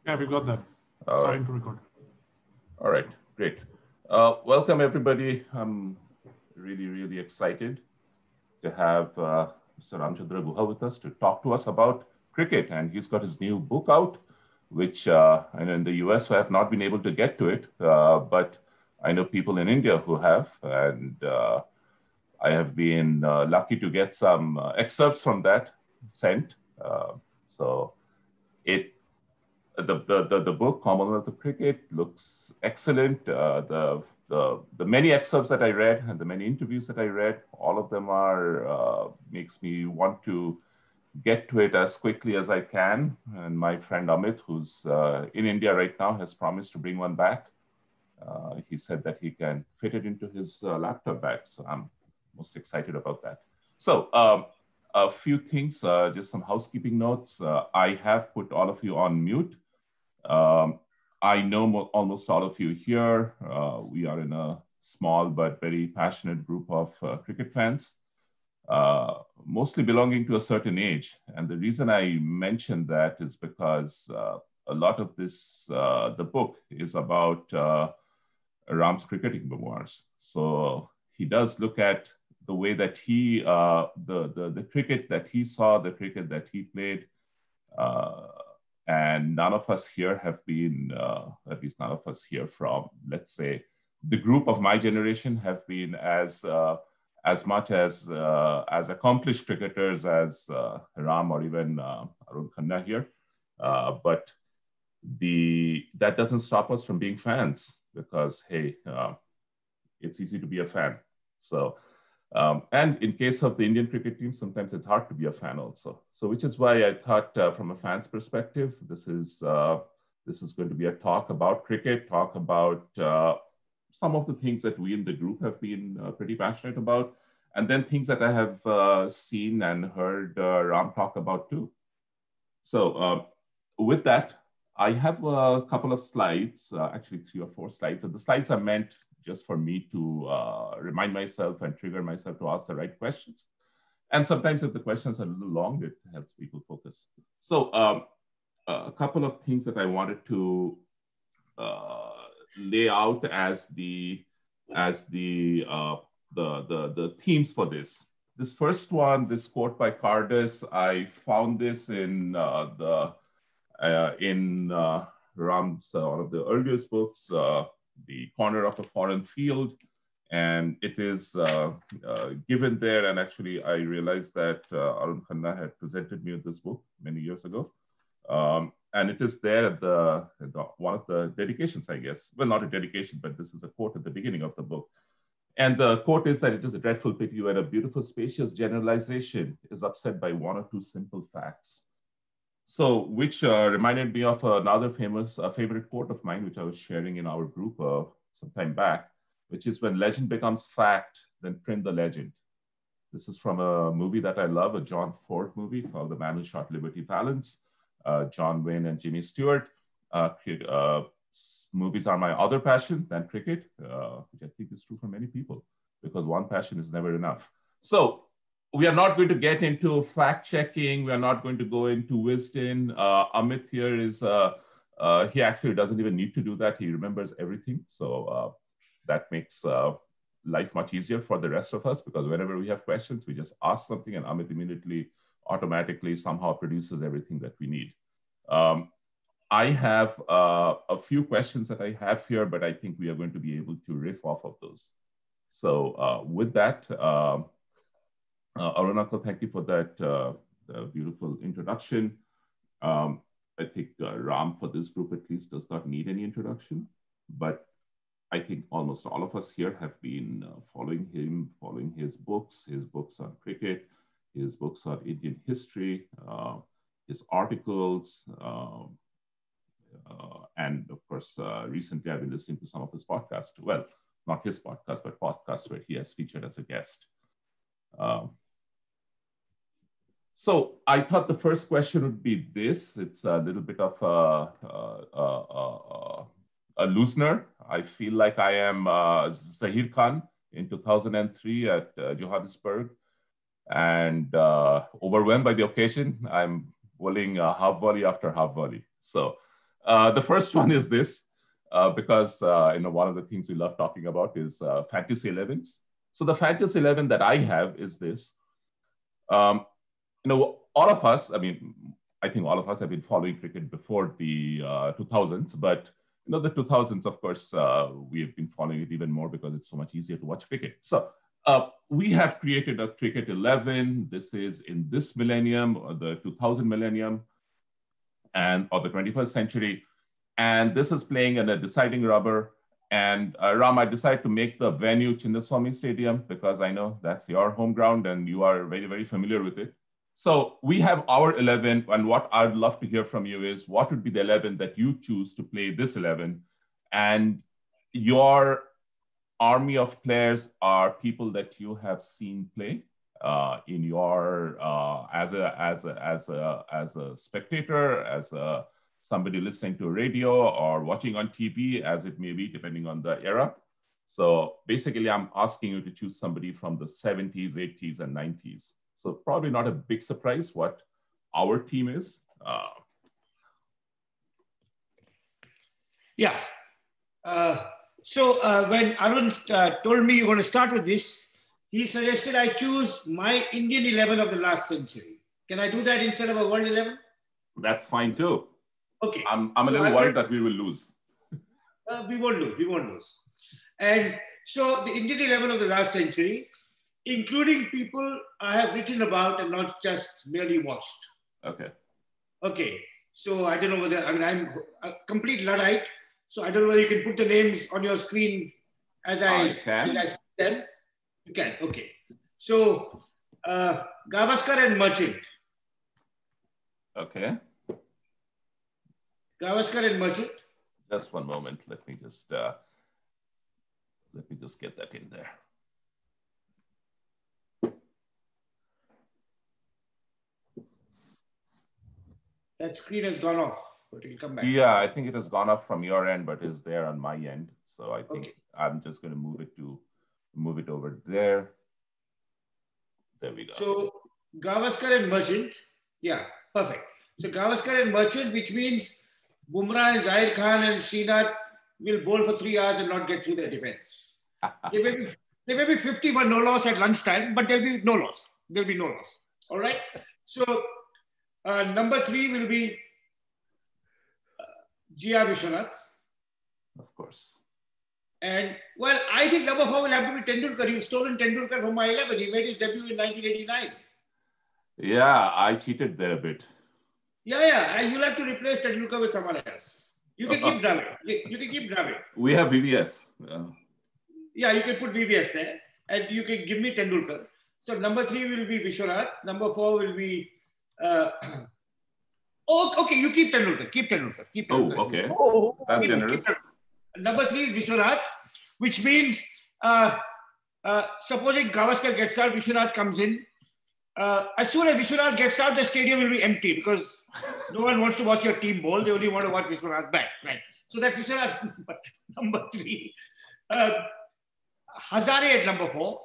Yeah, we've got that. All Starting right. to record. All right, great. Welcome, everybody. I'm really excited to have Mr. Ramachandra Guha with us to talk to us about cricket. And he's got his new book out, which and in the US, I have not been able to get to it, but I know people in India who have. And I have been lucky to get some excerpts from that sent. So it the book Commonwealth of Cricket looks excellent. The many excerpts that I read and the many interviews that I read, all of them are makes me want to get to it as quickly as I can. And my friend Amit, who's in India right now, has promised to bring one back. He said that he can fit it into his laptop bag. So I'm most excited about that. So a few things, just some housekeeping notes. I have put all of you on mute. I know almost all of you here. We are in a small but very passionate group of cricket fans, mostly belonging to a certain age. And the reason I mention that is because a lot of this, the book is about Ram's cricketing memoirs. So he does look at the way that he, the cricket that he saw, the cricket that he played, and none of us here have been, at least none of us here from, let's say, the group of my generation have been as much as accomplished cricketers as Ram or even Arun Khanna here. But that doesn't stop us from being fans because, hey, it's easy to be a fan. So, and in case of the Indian cricket team, sometimes it's hard to be a fan also. So, which is why I thought, from a fan's perspective, this is going to be a talk about cricket, talk about some of the things that we in the group have been pretty passionate about, and then things that I have seen and heard Ram talk about too. So, with that, I have a couple of slides, actually 3 or 4 slides, and the slides are meant just for me to remind myself and trigger myself to ask the right questions. And sometimes if the questions are a little long, it helps people focus. So a couple of things that I wanted to lay out as the themes for this. This first one, this quote by Cardus, I found this in Ram's one of the earliest books, The Corner of a Foreign Field, and it is given there. And actually, I realized that Arun Khanna had presented me with this book many years ago, and it is there at the one of the dedications, I guess. Well, not a dedication, but this is a quote at the beginning of the book. And the quote is that it is a dreadful pity when a beautiful, spacious generalization is upset by one or two simple facts. So, which reminded me of another famous favorite quote of mine, which I was sharing in our group some time back, which is when legend becomes fact, then print the legend. This is from a movie that I love, a John Ford movie called The Man Who Shot Liberty Valance, John Wayne and Jimmy Stewart. Movies are my other passion than cricket, which I think is true for many people, because one passion is never enough. So we are not going to get into fact checking. We are not going to go into wisdom. Amit here is, he actually doesn't even need to do that. He remembers everything. So that makes life much easier for the rest of us, because whenever we have questions, we just ask something and Amit immediately, automatically somehow produces everything that we need. I have a few questions that I have here, but I think we are going to be able to riff off of those. So with that, Arunakal, thank you for that beautiful introduction. I think Ram, for this group at least, does not need any introduction, but I think almost all of us here have been following him, following his books on cricket, his books on Indian history, his articles, and of course, recently I've been listening to some of his podcasts. Well, not his podcast, but podcasts where he has featured as a guest. So I thought the first question would be this. It's a little bit of a loosener. I feel like I am Zahir Khan in 2003 at Johannesburg, and overwhelmed by the occasion, I'm bowling half volley after half volley. So The first one is this, because one of the things we love talking about is fantasy 11s. So the fantasy 11 that I have is this. All of us, I think all of us have been following cricket before the 2000s, but the 2000s, of course, we have been following it even more because it's so much easier to watch cricket. So we have created a cricket 11. This is in this millennium, or the 2000 millennium, or the 21st century. And this is playing in a deciding rubber. And Ram, I decided to make the venue Chinnaswamy Stadium because I know that's your home ground and you are very, very familiar with it. So we have our 11, and what I'd love to hear from you is what would be the 11 that you choose to play this 11, and your army of players are people that you have seen play in your as a spectator, as somebody listening to radio or watching on TV, as it may be, depending on the era. So basically, I'm asking you to choose somebody from the 70s, 80s, and 90s. So probably not a big surprise what our team is. Yeah. So when Arun told me you're going to start with this, he suggested I choose my Indian 11 of the last century. Can I do that instead of a World 11? That's fine too. Okay. I'm a little worried that we will lose. We won't lose. We won't lose. And so the Indian 11 of the last century, including people I have written about and not just merely watched. Okay. Okay. So I don't know whether, I'm a complete Luddite, so I don't know whether you can put the names on your screen as I speak them. You can, okay. So Gavaskar and Merchant. Okay. Gavaskar and Merchant. Just one moment. Let me just get that in there. That screen has gone off, but it'll come back. Yeah, I think it has gone off from your end, but is there on my end. So I think I'm just going to move it over there. There we go. So Gavaskar and Merchant. Yeah, perfect. So Gavaskar and Merchant, which means Bumrah and Zahir Khan and Srinath will bowl for 3 hours and not get through their defense. There may be 50 for no loss at lunchtime, but there'll be no loss. There'll be no loss. All right. So number 3 will be G.R. Vishwanath. Of course. And well, I think number 4 will have to be Tendulkar. You've stolen Tendulkar from my 11. He made his debut in 1989. Yeah, I cheated there a bit. Yeah. You'll have to replace Tendulkar with someone else. You can keep Dravid. You can keep Dravid. We have VVS. Yeah, you can put VVS there. And you can give me Tendulkar. So number 3 will be Vishwanath. Number 4 will be... okay, you keep Tendulkar. Keep Tendulkar. Oh, okay. Oh, that's generous. Number 3 is Vishwanath, which means supposing Gavaskar gets out, Vishwanath comes in. As soon as Vishwanath gets out, the stadium will be empty because no one wants to watch your team bowl. They only want to watch Vishwanath bat. Right. So that's Vishwanath number 3. Hazare at number 4.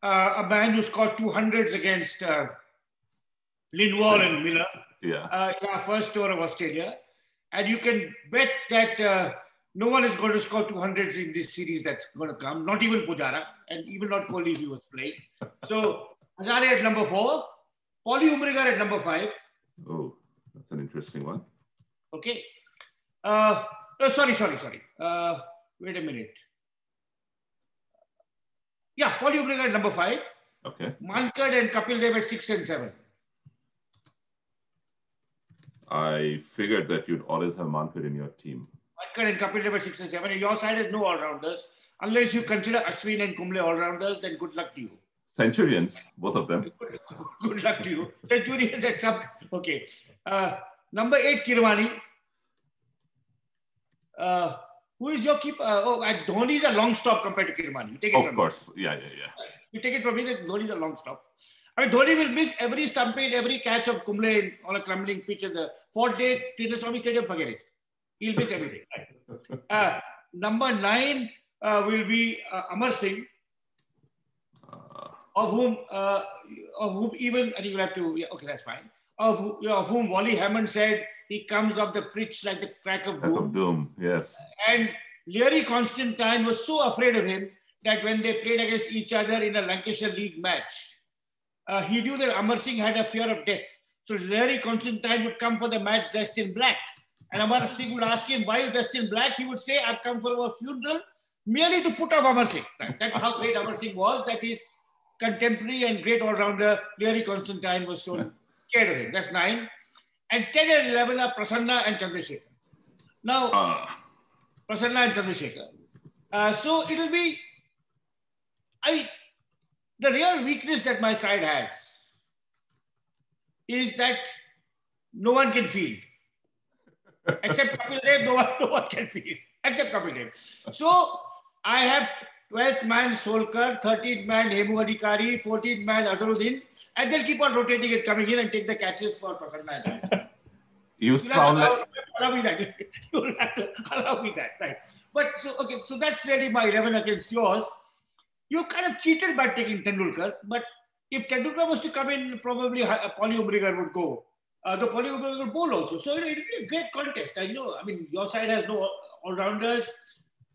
A man who scored 200s against Lindwall and Miller in our first tour of Australia. And you can bet that no one is going to score 200s in this series that's going to come, not even Pujara, and even not Kohli if he was playing. So Hazare at number 4, Paulie Umrigar at number 5. Oh, that's an interesting one. Okay. Sorry. Wait a minute. Yeah, Paulie Umrigar at number 5. Okay. Mankad and Kapil Dev at 6 and 7. I figured that you'd always have Mankad in your team. Mankad and Kapil Dev at 6 and 7. And your side has no all-rounders. Unless you consider Ashwin and Kumble all-rounders, then good luck to you. Centurions, both of them. Good luck to you. Centurions at some... Okay. Number 8, Kirwani. Who is your keeper? Dhoni is a long stop compared to Kirwani. You take it of course. Me. Yeah. You take it from me that Dhoni is a long stop. Dhoni will miss every stumping, every catch of Kumble on a crumbling pitch in the 4th day Chinnaswamy Stadium, forget it. He'll miss everything. Number 9 will be Amar Singh, of whom even, and you will have to, okay, that's fine. of whom Wally Hammond said he comes off the pitch like the crack of doom. Yes. And Leary Constantine was so afraid of him that when they played against each other in a Lancashire League match, he knew that Amar Singh had a fear of death. So Leary Constantine would come for the match dressed in black. And Amar Singh would ask him, why are you dressed in black? He would say, I've come for a funeral merely to put off Amar Singh. That's how great Amar Singh was, that his contemporary and great all-rounder Leary Constantine was so scared of him. That's 9. And 10 and 11 are Prasanna and Chandrasekhar. Now, Prasanna and Chandrasekhar. So it'll be, the real weakness that my side has is that no one can field. Except Kapil Dev, no one can field. Except Kapil Dev. So I have 12th man Solkar, 13th man Hemu Adhikari, 14th man Azharuddin, and they'll keep on rotating it, coming in and take the catches for Prasanna. You sound like... Allow me that. You'll have to allow me that, right? But so, okay, so that's really my 11 against yours. You kind of cheated by taking Tendulkar, but if Tendulkar was to come in, probably Polly Umbriger would go. The Polly Umbriger would bowl also. So it'll be a great contest. I mean, your side has no all-rounders.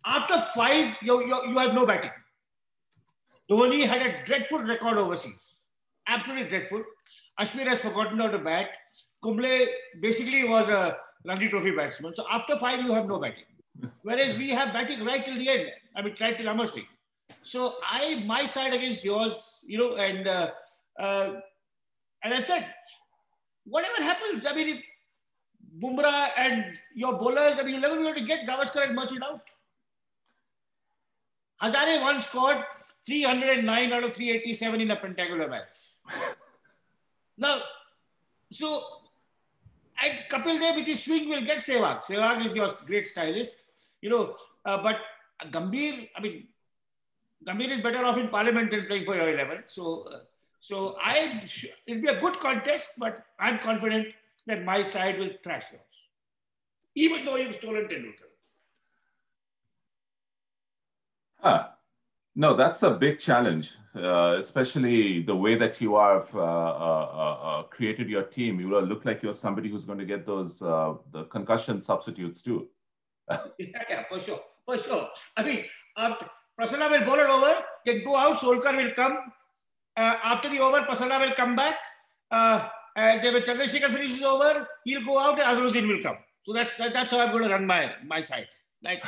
After 5, you have no batting. Dhoni had a dreadful record overseas. Absolutely dreadful. Ashwin has forgotten how to bat. Kumble basically was a Ranji Trophy batsman. So after 5, you have no batting. Whereas we have batting right till the end. I mean, right till Amar Singh. So my side against yours, and as I said, whatever happens, I mean, if Bumrah and your bowlers, I mean, you'll never be able to get Gavaskar and Merchant out. Hazare once scored 309 out of 387 in a pentacular match. Now, so, and Kapil Dev with his swing will get Sehwag. Sehwag is your great stylist, but Gambhir, I mean, Gambhir is better off in Parliament than playing for your 11. So it'll be a good contest, but I'm confident that my side will thrash yours, even though you've stolen Tendulkar. No, that's a big challenge, especially the way that you have created your team. You will look like you're somebody who's going to get those the concussion substitutes too. Yeah, for sure. I mean, after Prasanna will bowl it over, then go out, Solkar will come. After the over, Prasanna will come back. And then when Chandrasekhar finishes over, he'll go out and Azharuddin will come. So that's how I'm going to run my side. Like.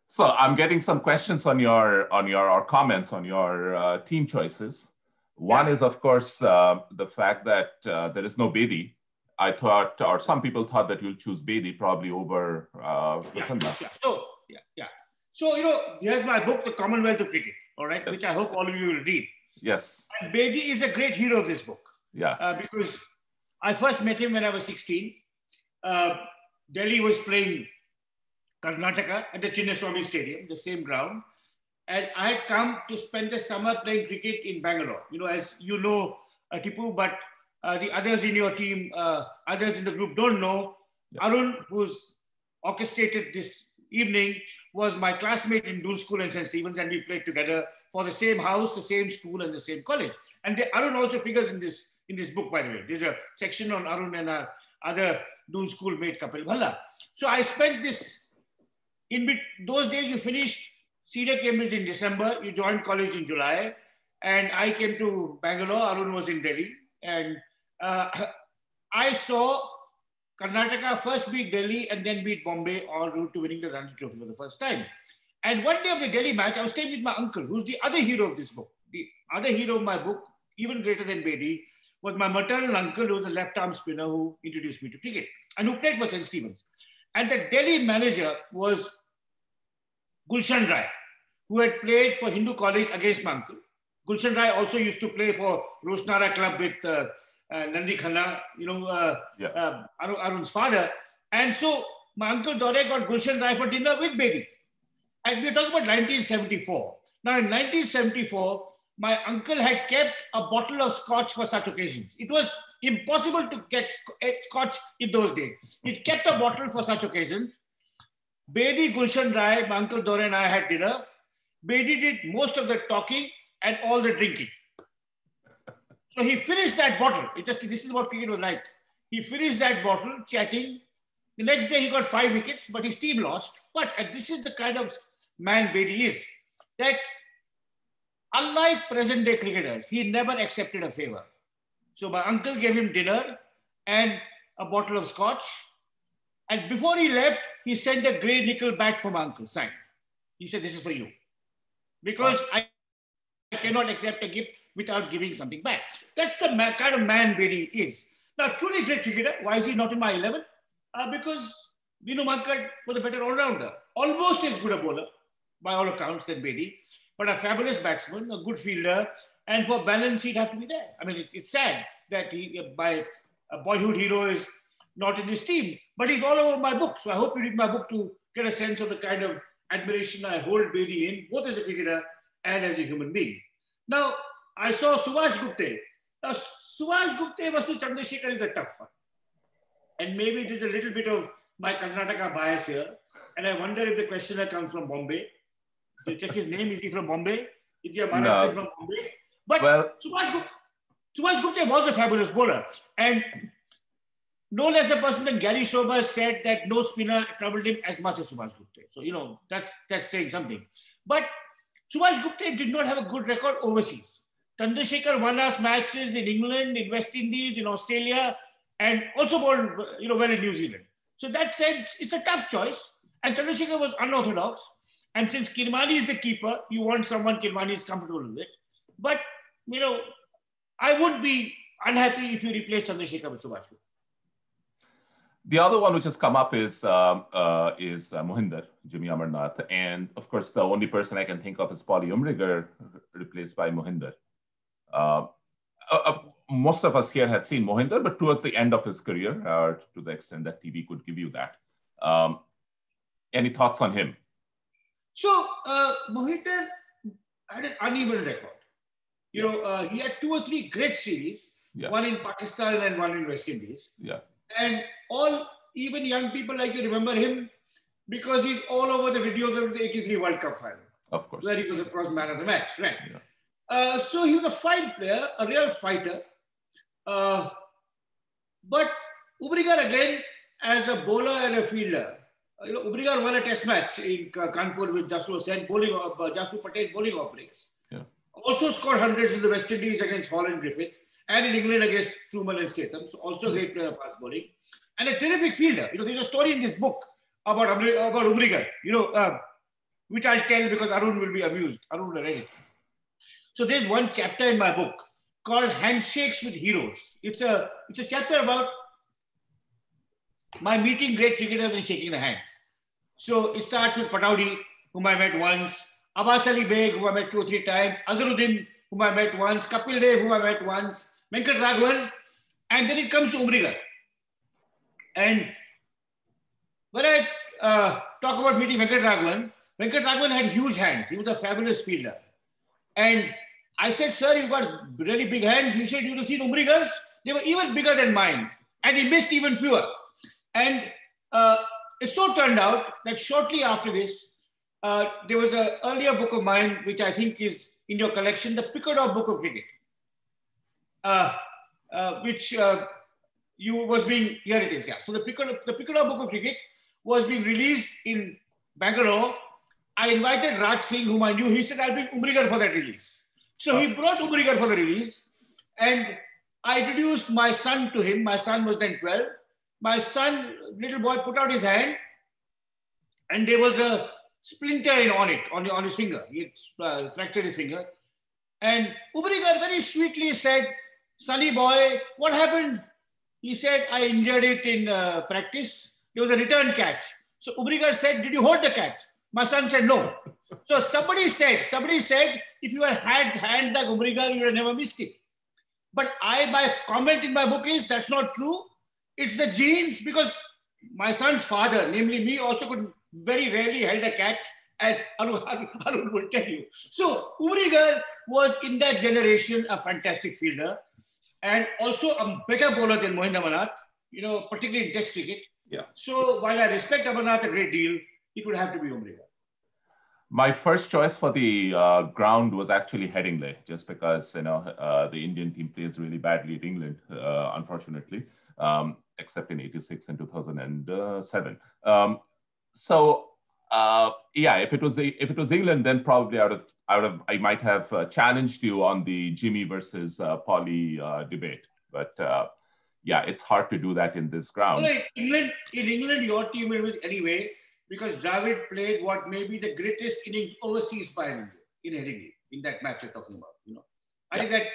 So I'm getting some questions on your or comments on your team choices. One is, of course, the fact that there is no Bedi. I thought, or some people thought that you'll choose Bedi probably over Prasanna. So, here's my book, The Commonwealth of Cricket, all right, which I hope all of you will read. Yes. And Bedi is a great hero of this book. Yeah. Because I first met him when I was 16. Delhi was playing Karnataka at the Chinnaswamy Stadium, the same ground. And I had come to spend the summer playing cricket in Bangalore. As you know, Tipu, but the others in your team, others in the group don't know. Yeah. Arun, who's orchestrated this evening, was my classmate in Doon School and St. Stephen's, and we played together for the same house, the same school, and the same college. And Arun also figures in this book, by the way. There's a section on Arun and our other Doon School mate, Kapil Bhalla. So I spent this, those days you finished Senior Cambridge in December, you joined college in July, and I came to Bangalore, Arun was in Delhi, and I saw Karnataka first beat Delhi and then beat Bombay en route to winning the Ranji Trophy for the first time. And one day of the Delhi match, I was staying with my uncle, who's the other hero of this book. The other hero of my book, even greater than Bedi, was my maternal uncle, who was a left-arm spinner who introduced me to cricket and who played for St. Stephen's. And the Delhi manager was Gulshan Rai, who had played for Hindu College against my uncle. Gulshan Rai also used to play for Rosnara Club with Nandi Khanna, Arun's father. And so my uncle Dore got Gulshan Rai for dinner with Bedi. And we're talking about 1974. Now in 1974, my uncle had kept a bottle of scotch for such occasions. It was impossible to get scotch in those days. It kept a bottle for such occasions. Bedi, Gulshan Rai, my uncle Dore and I had dinner. Bedi did most of the talking and all the drinking. So he finished that bottle. This is what cricket was like. He finished that bottle, chatting. The next day he got 5 wickets, but his team lost. But this is the kind of man Bedi is, that unlike present day cricketers, he never accepted a favor. So my uncle gave him dinner and a bottle of scotch. And before he left, he sent a grey nickel bat for my uncle, signed. He said, this is for you. Because I cannot accept a gift without giving something back. That's the kind of man Bedi is. Now, truly great cricketer. Why is he not in my 11? Because Vinu Mankad was a better all-rounder. Almost as good a bowler, by all accounts, than Bedi. But a fabulous batsman, a good fielder. And for balance, he'd have to be there. I mean, it's sad that my boyhood hero is not in his team. But he's all over my book. So I hope you read my book to get a sense of the kind of admiration I hold Bedi in, both as a cricketer and as a human being. Now, I saw Subhash Gupte. Now, Subhash Gupte versus Chandrasekhar is a tough one. And maybe there's a little bit of my Karnataka bias here. And I wonder if the questioner comes from Bombay. To check his name, is he from Bombay? Is he a Maharashtrian from Bombay? But well, Subhash Gupte was a fabulous bowler. And no less a person than Gary Sobers said that no spinner troubled him as much as Subhash Gupte. So, that's saying something. But Subhash Gupte did not have a good record overseas. Chandrasekhar won us matches in England, in West Indies, in Australia, and also bowled, well in New Zealand. So in that sense, it's a tough choice. And Chandrasekhar was unorthodox. And since Kirmani is the keeper, you want someone Kirmani is comfortable with. But, I would be unhappy if you replace Chandrasekhar with Subhash Gupte. The other one which has come up is Mohinder, Jimmy Amarnath. And of course, the only person I can think of is Polly Umrigar, replaced by Mohinder. Most of us here had seen Mohinder, but towards the end of his career, to the extent that TV could give you that. Any thoughts on him? So, Mohinder had an uneven record. He had 2 or 3 great series, one in Pakistan and one in West Indies. Yeah. And even young people like you remember him because he's all over the videos of the 83 World Cup final. Of course. Where he was, of course, man of the match, right? Yeah. So he was a fine player, a real fighter. But Umrigar, again, as a bowler and a fielder, Umrigar won a test match in Kanpur with Jasu Patel bowling operates. Yeah. Also scored hundreds in the West Indies against Hall and Griffith, and in England against Truman and Statham. So also a great player of fast bowling. And a terrific fielder. There's a story in this book about Umrigar, which I'll tell because Arun will be amused. Arun will read it. So there's one chapter in my book called Handshakes with Heroes. It's a chapter about my meeting great cricketers and shaking their hands. So it starts with Pataudi, whom I met once, Abbas Ali Beg, whom I met 2 or 3 times, Azharuddin, whom I met once, Kapil Dev, whom I met once, Venkat Raghavan, and then it comes to Umrigar. And when I talk about meeting Venkat Raghavan had huge hands. He was a fabulous fielder. And I said, sir, you've got really big hands. He said, you've seen Umrigar's? They were even bigger than mine. And he missed even fewer. And it so turned out that shortly after this, there was an earlier book of mine, which I think is in your collection, the Pickered Book of Cricket, which here it is, yeah. So the Pickered Book of Cricket was being released in Bangalore. I invited Raj Singh, whom I knew. He said, I'll bring Umrigar for that release. So he brought Umrigar for the release. And I introduced my son to him. My son was then 12. My son, little boy, put out his hand. And there was a splinter on his finger. He fractured his finger. And Umrigar very sweetly said, sonny boy, what happened? He said, I injured it in practice. There was a return catch. So Umrigar said, did you hold the catch? My son said, no. So somebody said, if you had hands like Umrigar, you would have never missed it. But my comment in my book is, that's not true. It's the genes, because my son's father, namely me, also could very rarely held a catch, as Arun will tell you. So Umrigar was in that generation a fantastic fielder and also a better bowler than Mohinder Amarnath, particularly in test cricket. Yeah. So while I respect Amarnath a great deal, it would have to be Umrigar. My first choice for the ground was actually Headingley, just because the Indian team plays really badly at England, unfortunately, except in '86 and 2007. Yeah, if it was England, then probably I might have challenged you on the Jimmy versus Polly debate. But yeah, it's hard to do that in this ground. Well, in England, your team will win anyway, because Dravid played what may be the greatest innings overseas by India in Headingley, in that match you're talking about. I think that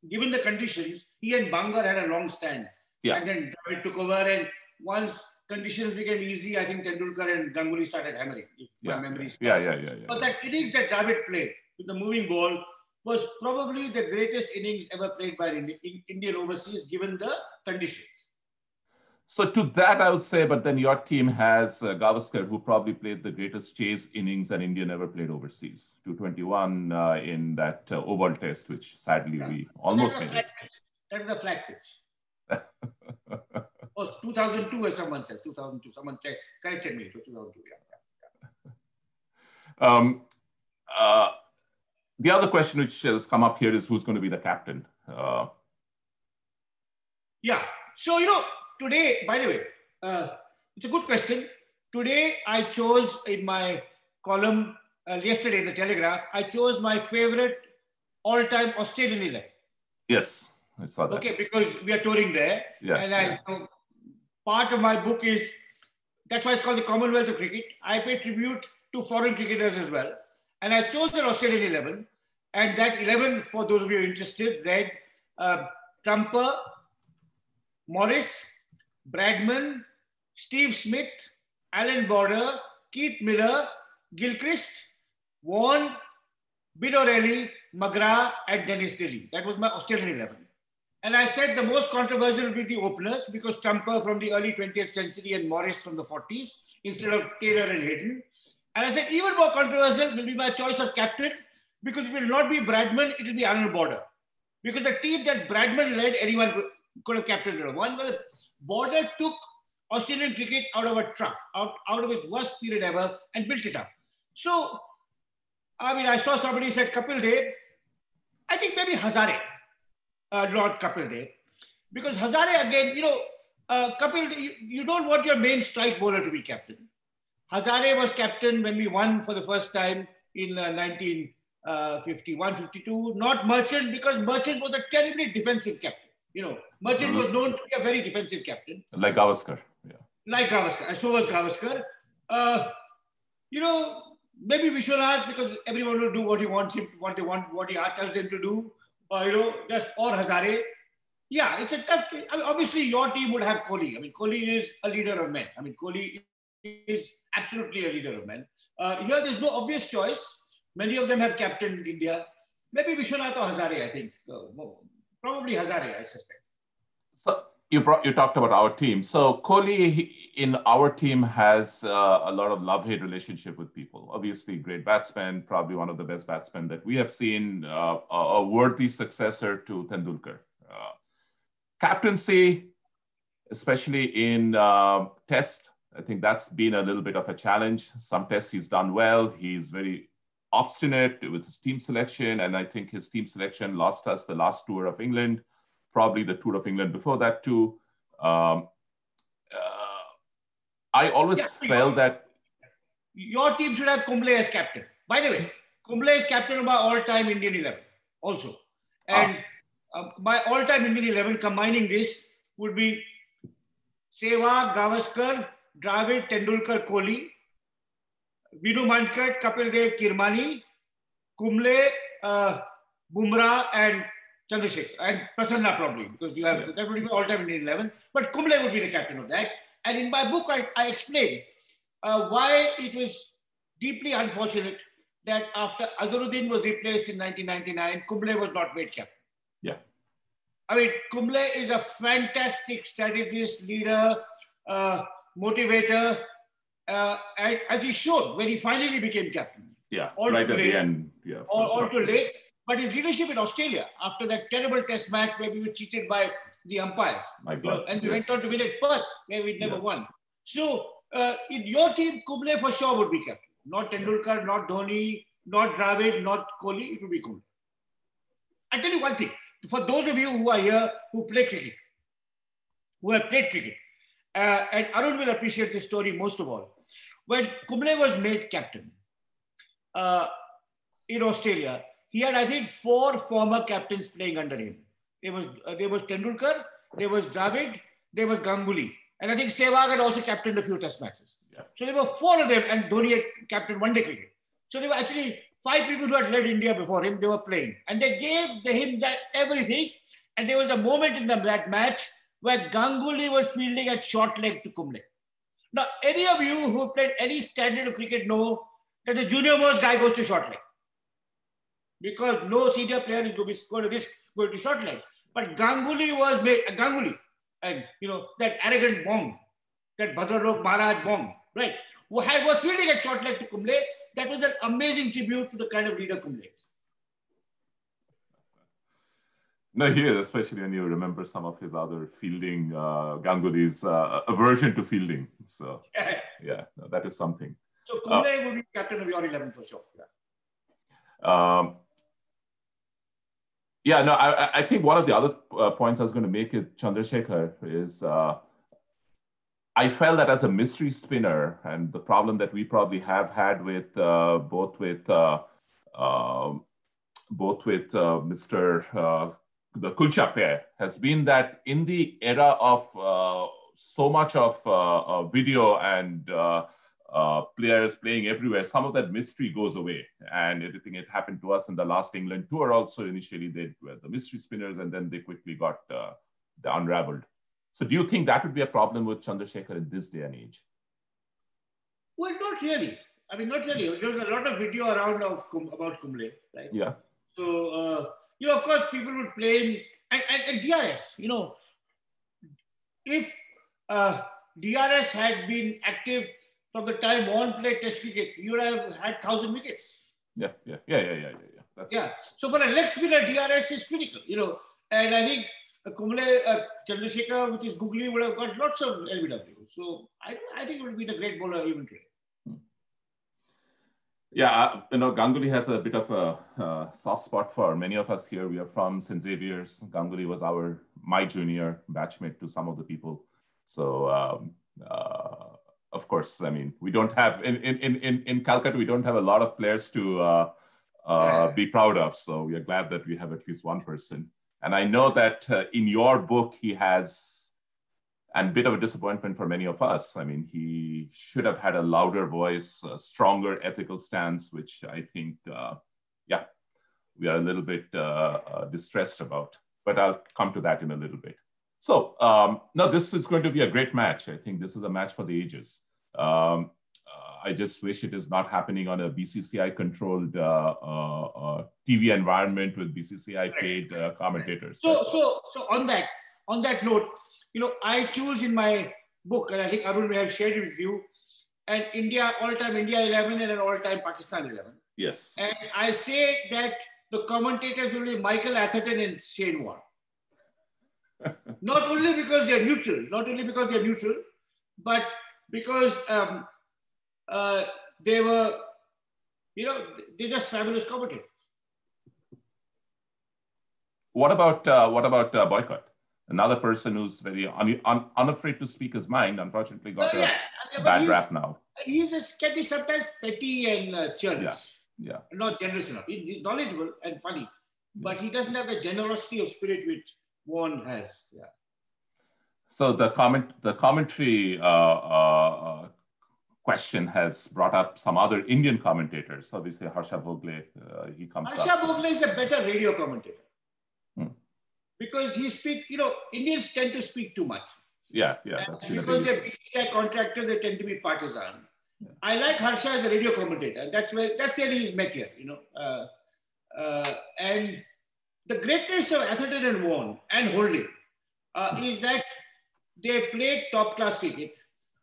given the conditions, he and Bangar had a long stand. Yeah. And then Dravid took over, and once conditions became easy, I think Tendulkar and Ganguly started hammering, if my memory is correct. Yeah. But that innings that Dravid played with the moving ball was probably the greatest innings ever played by Indian overseas, given the conditions. So to that, I would say, but then your team has Gavaskar, who probably played the greatest chase innings that India ever played overseas. 221 in that oval test, which sadly we almost made it. That was a flat pitch. Oh, 2002, as someone said. 2002. Someone corrected me. It was 2002. Yeah. The other question which has come up here is who's going to be the captain? Yeah. So, today, by the way, it's a good question. Today, I chose in my column yesterday in the Telegraph, I chose my favorite all-time Australian 11. Yes, I saw that. Okay, because we are touring there. Yeah, and part of my book is, that's why it's called the Commonwealth of Cricket. I pay tribute to foreign cricketers as well. And I chose the Australian 11. And that 11, for those of you interested, read Trumper, Morris, Bradman, Steve Smith, Alan Border, Keith Miller, Gilchrist, Warne, Bidorelli, McGrath, and Dennis Dilly. That was my Australian 11. And I said the most controversial would be the openers, because Trumper from the early 20th century and Morris from the 40s, instead of Taylor and Hayden. And I said even more controversial will be my choice of captain, because it will not be Bradman, it will be Alan Border. Because the team that Bradman led, anyone could have captained. One was Border took Australian cricket out of a trough, out of its worst period ever, and built it up. So, I saw somebody said Kapil Dev. I think maybe Hazare, not Kapil Dev. Because Hazare, again, Kapil, you don't want your main strike bowler to be captain. Hazare was captain when we won for the first time in 1951, 52. Not Merchant, because Merchant was a terribly defensive captain. Merchant was known to be a very defensive captain. Like Gavaskar. Yeah. Like Gavaskar. And so was Gavaskar. Maybe Vishwanath, because everyone will do what he wants him, what he tells him to do. Or Hazare. Yeah, it's a tough. Obviously, your team would have Kohli. Kohli is a leader of men. Kohli is absolutely a leader of men. Here, there's no obvious choice. Many of them have captained India. Maybe Vishwanath or Hazare, I think. Probably Hazare, I suspect. So you talked about our team. So Kohli in our team has a lot of love-hate relationship with people. Obviously, great batsman, probably one of the best batsmen that we have seen, a worthy successor to Tendulkar. Captaincy, especially in test, I think that's been a little bit of a challenge. Some tests he's done well. He's very obstinate with his team selection, and I think his team selection lost us the last tour of England, probably the tour of England before that too. I always felt that your team should have Kumble as captain. By the way, Kumble is captain of my all-time Indian 11 also. And my all-time Indian 11, combining this, would be Sehwag, Gavaskar, Dravid, Tendulkar, Kohli, Vinu Mankad, Kapil Dev, Kirmani, Kumble, Bumrah, and Chandrasekhar, and Prasanna probably, because you have that would be all-time Indian 11. But Kumble would be the captain of that. And in my book, I explained why it was deeply unfortunate that after Azharuddin was replaced in 1999, Kumble was not made captain. Yeah. Kumble is a fantastic strategist, leader, motivator, as he showed when he finally became captain. Yeah, all right at the end. Yeah, all too late. But his leadership in Australia, after that terrible test match where we were cheated by the umpires, and we went on to win at Perth, where we never won. So, in your team, Kumble for sure would be captain. Not Tendulkar, not Dhoni, not Dravid, not Kohli. It will be Kumble. I'll tell you one thing. For those of you who are here who play cricket, who have played cricket, and Arun will appreciate this story most of all. When Kumble was made captain in Australia, he had, I think, 4 former captains playing under him. There was Tendulkar, there was Dravid, there was Ganguly. And I think Sehwag had also captained a few test matches. Yeah. So there were 4 of them, and Dhoni had captained one-day cricket. So there were actually 5 people who had led India before him. They were playing. And they gave him that everything. And there was a moment in that match where Ganguly was fielding at short leg to Kumble. Now, any of you who played any standard of cricket know that the junior most guy goes to short leg. Because no senior player is going to risk going to short leg. But Ganguly was made, Ganguly, and that arrogant bong, that Bhadralok Maharaj bong, right, who was fielding at short leg to Kumble. That was an amazing tribute to the kind of leader Kumble is. No, he is, especially when you remember some of his other fielding, Ganguly's aversion to fielding. So, yeah, no, that is something. So, Kumble would be captain of your 11 for sure. Yeah. Yeah, no, I think one of the other points I was going to make it, Chandrasekhar, is I felt that as a mystery spinner, and the problem that we probably have had with both with Mr. The Kulcha pair has been that in the era of so much of video and players playing everywhere, some of that mystery goes away. And everything it happened to us in the last England tour also. Initially, they were the mystery spinners, and then they quickly got unraveled. So do you think that would be a problem with Chandrasekhar in this day and age? Well, not really. I mean, not really. There was a lot of video around about Kumble, right? Yeah. So, of course, people would play him. And DRS, if DRS had been active from the time Warne played Test cricket, you would have had 1,000 wickets. Yeah. So for a leg spinner, DRS is critical, and I think Kumble, Chandrasekhar with his googly would have got lots of LBW. So I think it would be a great bowler even today. Yeah, Ganguly has a bit of a soft spot for many of us here. We are from St. Xavier's. Ganguly was my junior batchmate to some of the people. So, of course, I mean, we don't have, in Calcutta, we don't have a lot of players to be proud of. So we are glad that we have at least one person. And I know that in your book, he has, and a bit of a disappointment for many of us. I mean, he should have had a louder voice, a stronger ethical stance, which I think, we are a little bit distressed about. But I'll come to that in a little bit. So, no, this is going to be a great match. I think this is a match for the ages. I just wish it is not happening on a BCCI-controlled TV environment with BCCI-paid commentators. So on that note, I choose in my book, and I think Arun may have shared it with you, an all-time India 11 and an all-time Pakistan 11. Yes. And I say that the commentators will be Michael Atherton and Shane Warne. Not only because they're neutral, but because they were, they're just fabulous commentators. What about Boycott? Another person who's very unafraid to speak his mind, unfortunately got a bad rap now. Can be sometimes petty and churlish. Yeah. Not generous enough. He's knowledgeable and funny, but he doesn't have the generosity of spirit which Warne has. Yeah. So the commentary question has brought up some other Indian commentators. Obviously, Harsha Bhogle, he comes up. Harsha Bhogle is a better radio commentator. Because Indians tend to speak too much. Yeah. Because they're BCCI contractors, they tend to be partisan. Yeah. I like Harsha as a radio commentator. That's where he's met here, and the greatness of Atherton and Warne and Holding is that they play top-class cricket.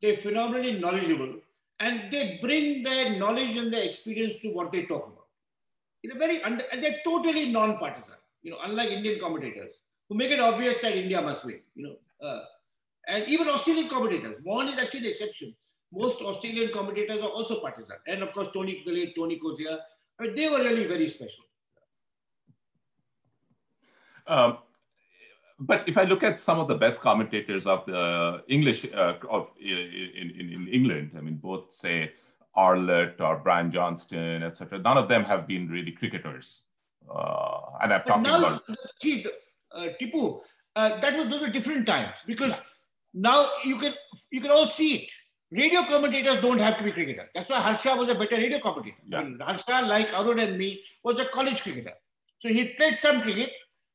They're phenomenally knowledgeable, and they bring their knowledge and their experience to what they talk about. And they're totally non-partisan. Unlike Indian commentators who make it obvious that India must win. And even Australian commentators. Warne is actually the exception. most Australian commentators are also partisan. And of course, the late Tony Cozier, I mean, they were really very special. But if I look at some of the best commentators of the English in England, I mean, both say Arlott or Brian Johnston, etc. None of them have been really cricketers. And I'm talking about. See, Tipu, those were different times, because now you can all see it. Radio commentators don't have to be cricketers. That's why Harsha was a better radio commentator. Yeah. I mean, Harsha, like Arun and me, was a college cricketer. So he played some cricket,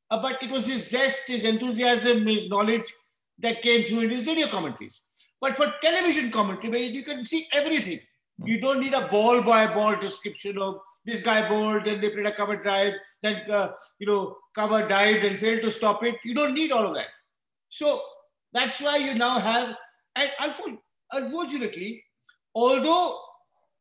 but it was his zest, his enthusiasm, his knowledge that came through in his radio commentaries. But for television commentary, where you can see everything, you don't need a ball-by-ball description of this guy bowled, then they played a cover drive, then cover dived and failed to stop it. You don't need all of that. So that's why you now have, and unfortunately, although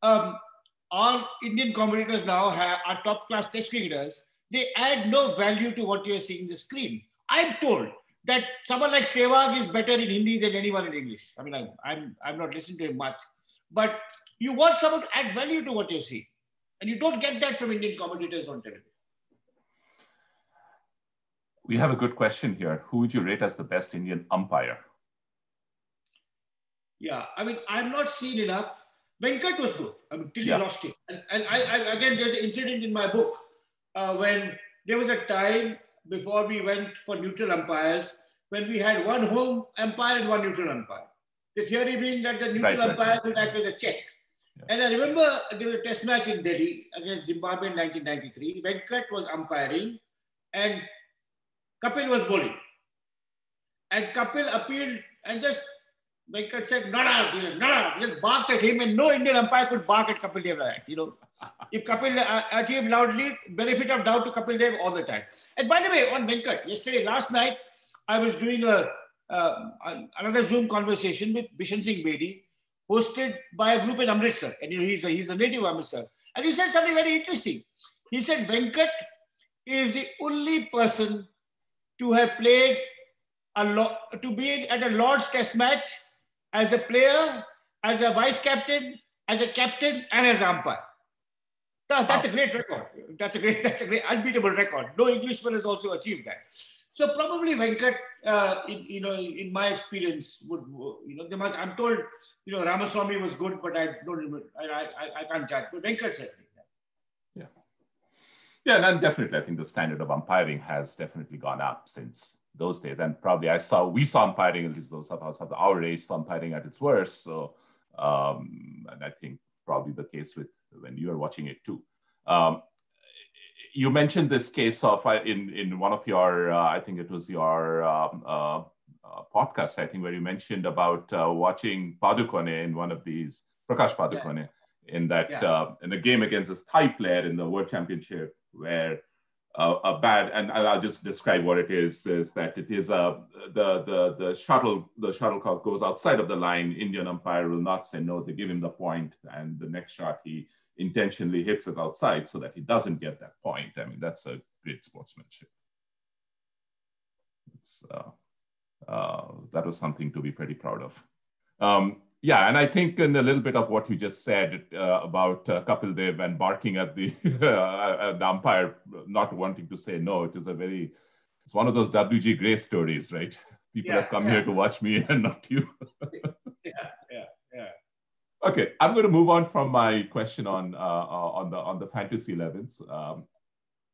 our Indian commentators now are top-class test cricketers, they add no value to what you're seeing on the screen. I'm told that someone like Sehwag is better in Hindi than anyone in English. I mean, I'm not listening to him much, but you want someone to add value to what you see, and you don't get that from Indian commentators on television. We have a good question here. Who would you rate as the best Indian umpire? Yeah, I mean, I've not seen enough. Venkat was good. I mean, till he lost it. And I again, there's an incident in my book when there was a time before we went for neutral umpires, when we had one home umpire and one neutral umpire. The theory being that the neutral umpire would act as a check. Yeah. And I remember there was a test match in Delhi against Zimbabwe in 1993. Venkat was umpiring and Kapil was bowling. And Kapil appealed and just Venkat said, not out, not out. He just barked at him, and no Indian umpire could bark at Kapil Dev like that. If Kapil achieved loudly, benefit of doubt to Kapil Dev all the time. And by the way, on Venkat, last night, I was doing another Zoom conversation with Bishan Singh Bedi, hosted by a group in Amritsar. And he's a native Amritsar. And he said something very interesting. He said Venkat is the only person to have played to be at a Lord's Test match as a player, as a vice captain, as a captain, and as an umpire. That's a great record. That's a great unbeatable record. No Englishman has also achieved that. So probably Venkat, in my experience, I'm told, Ramaswamy was good, but I don't remember. I can't judge. But Venkat said. Yeah, and definitely, I think the standard of umpiring has definitely gone up since those days. And probably we saw umpiring, at least those of us of our age, saw umpiring at its worst. So, and I think probably the case with when you were watching it too. You mentioned this case of in one of your, I think it was your podcast, I think, where you mentioned about watching Padukone in one of these, Prakash Padukone, in that in a game against this Thai player in the World Championship, where and I'll just describe what it is that it is the shuttlecock goes outside of the line. Indian umpire will not say no, they give him the point, and the next shot he intentionally hits it outside so that he doesn't get that point. I mean, that's a great sportsmanship. That was something to be pretty proud of. Yeah, and I think in a little bit of what you just said about Kapil Dev and barking at the umpire, not wanting to say no, it's one of those W.G. Gray stories, right? People have come here to watch me and not you. Yeah. Okay, I'm going to move on from my question on the Fantasy 11s.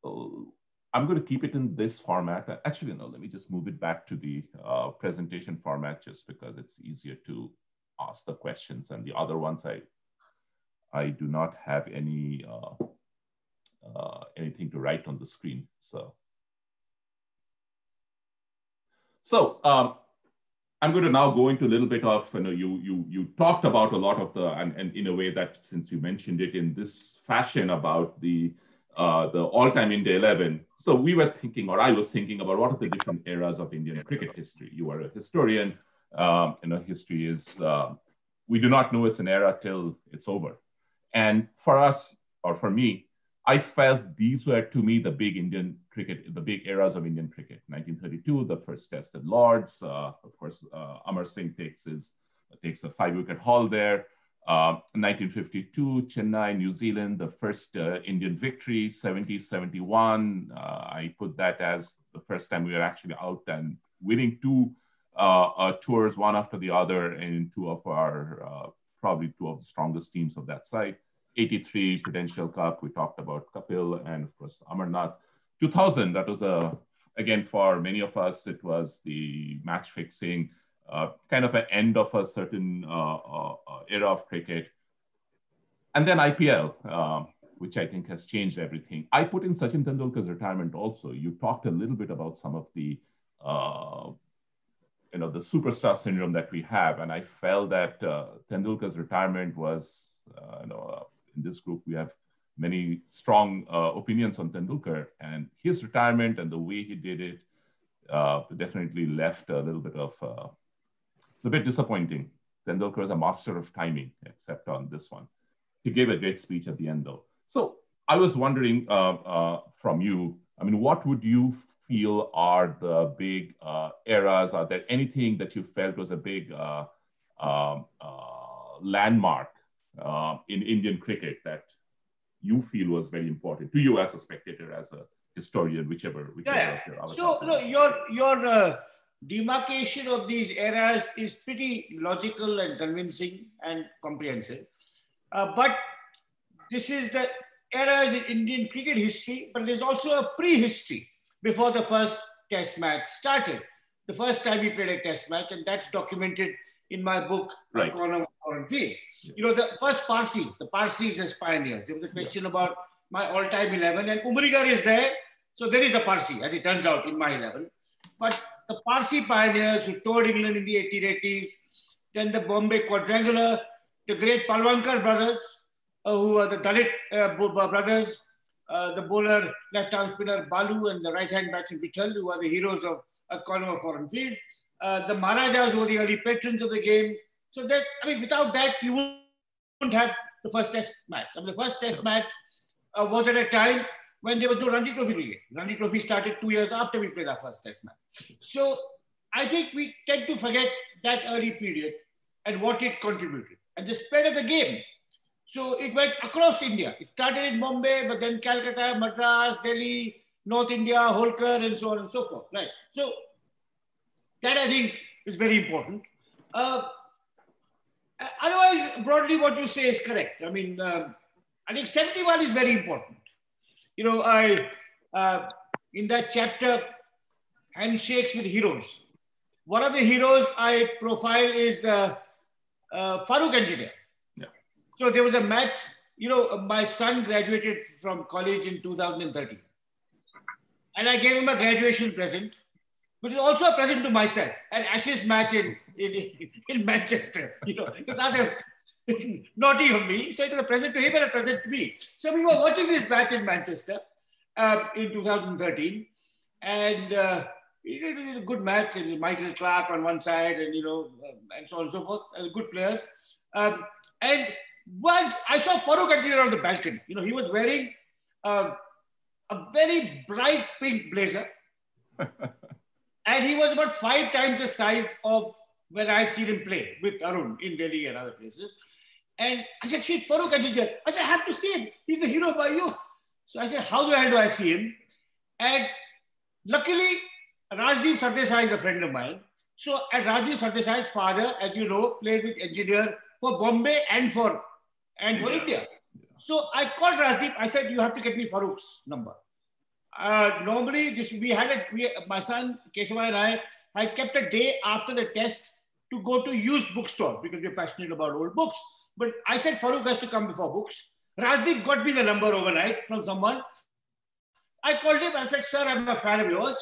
I'm going to keep it in this format. Actually, no, let me just move it back to the presentation format, just because it's easier to ask the questions, and the other ones I do not have anything to write on the screen. So I'm going to now go into a little bit of, you talked about a lot of and in a way that, since you mentioned it in this fashion about the all-time India 11. So we were thinking, or I was thinking about what are the different eras of Indian cricket history. You are a historian. History is, we do not know it's an era till it's over. And for us, or for me, I felt these were, to me, the big Indian cricket, the big eras of Indian cricket. 1932, the first test at Lords. Of course, Amar Singh takes his takes a 5-wicket haul there. 1952, Chennai, New Zealand, the first Indian victory, 70-71. I put that as the first time we were actually out and winning two tours, one after the other, in two of our, probably two of the strongest teams of that side. 83, Prudential Cup, we talked about Kapil, and of course, Amarnath. 2000, that was again, for many of us, it was the match fixing, kind of an end of a certain era of cricket. And then IPL, which I think has changed everything. I put in Sachin Tendulkar's retirement also. You talked a little bit about some of the, the superstar syndrome that we have. And I felt that Tendulkar's retirement was, in this group, we have many strong opinions on Tendulkar, and his retirement and the way he did it definitely left a little bit of, it's a bit disappointing. Tendulkar is a master of timing, except on this one. He gave a great speech at the end though. So I was wondering from you, what would you feel are the big eras? Are there anything that you felt was a big landmark in Indian cricket that you feel was very important to you as a spectator, as a historian, whichever. Yeah. So your demarcation of these eras is pretty logical and convincing and comprehensive. But this is the eras in Indian cricket history, but there's also a prehistory before the first test match started. The first time we played a test match, and that's documented in my book, right. Corner of Foreign Field. Yeah. The first the Parsis as pioneers. There was a question about my all-time 11, and Umrigar is there. So there is a Parsi, as it turns out, in my 11. But the Parsi pioneers who toured England in the 1880s, then the Bombay Quadrangular, the great Palwankar brothers, who are the Dalit brothers, the bowler, left-arm spinner Balu, and the right-hand batsman Vittal, who are the heroes of a Corner of Foreign Field. The Maharajas were the early patrons of the game. So that, without that, you wouldn't have the first test match. The first test match was at a time when there was no Ranji Trophy cricket. Ranji Trophy started 2 years after we played our first test match. So I think we tend to forget that early period and what it contributed and the spread of the game. So it went across India. It started in Bombay, but then Calcutta, Madras, Delhi, North India, Holkar, and so on and so forth. Right. So that I think is very important. Otherwise, broadly, what you say is correct. I think 71 is very important. In that chapter, Handshakes with Heroes, one of the heroes I profile is Farooq Engineer. Yeah. So there was a match, my son graduated from college in 2013. And I gave him a graduation present, which is also a present to myself, an Ashes match in Manchester. Rather naughty of me. So it was a present to him and a present to me. So we were watching this match in Manchester in 2013. And it was a good match. And Michael Clarke on one side and, and so on and so forth. Good players. And once I saw Farooq Engineer on the balcony. He was wearing a very bright pink blazer. And he was about 5 times the size of when I had seen him play with Arun in Delhi and other places. And I said, shit, Farooq Engineer. I said, I have to see him. He's a hero by you. So I said, how the hell do I see him? And luckily, Rajdeep Sardesai is a friend of mine. So Rajdeep Sardesai's father, as you know, played with Engineer for Bombay and for India. So I called Rajdeep. I said, you have to get me Farooq's number. Normally, my son Keshava and I had kept a day after the test to go to used bookstores because we're passionate about old books. But I said Farooq has to come before books. Rajdeep got me the number overnight from someone. I called him and I said, sir, I'm a fan of yours.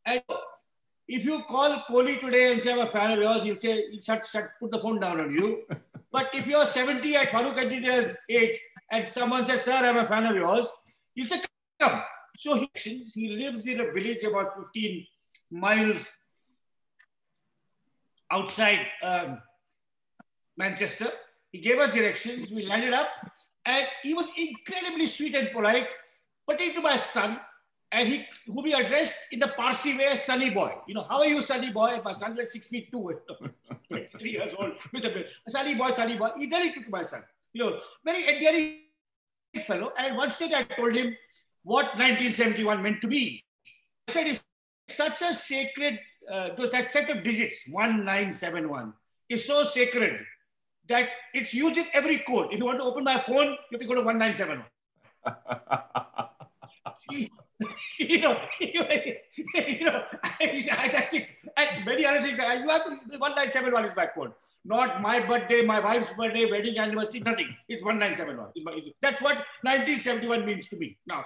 And if you call Kohli today and say I'm a fan of yours, he'll say, shut, put the phone down on you. But if you're 70 at Farooq Engineer's age and someone says, sir, I'm a fan of yours, you'll say, come. So he lives in a village about 15 miles outside Manchester. He gave us directions, we landed up, and he was incredibly sweet and polite, particularly to my son. and whom he addressed in the Parsi way as Sunny Boy. You know, how are you, Sunny Boy? My son was 6'2", 23 years old, with a beard. Sunny Boy, Sunny Boy. He really took my son. You know, very endearing fellow. And at one stage I told him what 1971 meant to me. I said, it's such a sacred, that set of digits, 1971, is so sacred that it's used in every code. If you want to open my phone, you have to go to 1971. That's it. And many other things. You have to, 1971 is my code. Not my birthday, my wife's birthday, wedding anniversary, nothing. It's 1971. That's what 1971 means to me. Now,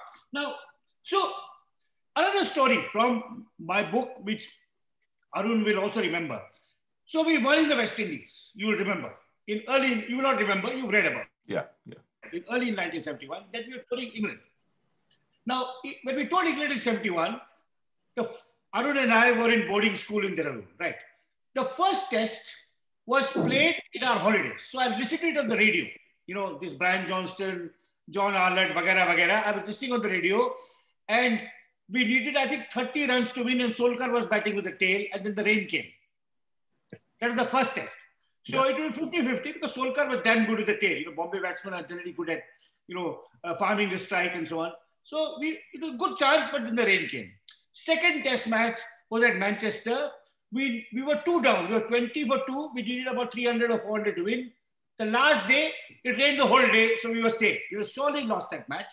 so another story from my book, which Arun will also remember. So we were in the West Indies. You will remember. You will not remember. You've read about. Yeah. In early 1971, that we were touring England. Now, when we toured England in 71, Arun and I were in boarding school in Dehradun, right? The first test was played in our holidays. So I listened to it on the radio. You know, this Brian Johnston, John Arlott, vagara, vagara. I was listening on the radio, and we needed, I think, 30 runs to win, and Tendulkar was batting with the tail, and then the rain came. That was the first test. So it was 50-50 because Tendulkar was damn good with the tail. You know, Bombay batsmen are generally good at, farming the strike and so on. So it was a good chance, but then the rain came. Second test match was at Manchester. We were 2 down. We were 20 for 2. We needed about 300 or 400 to win. The last day, it rained the whole day, so we were safe. We were surely lost that match.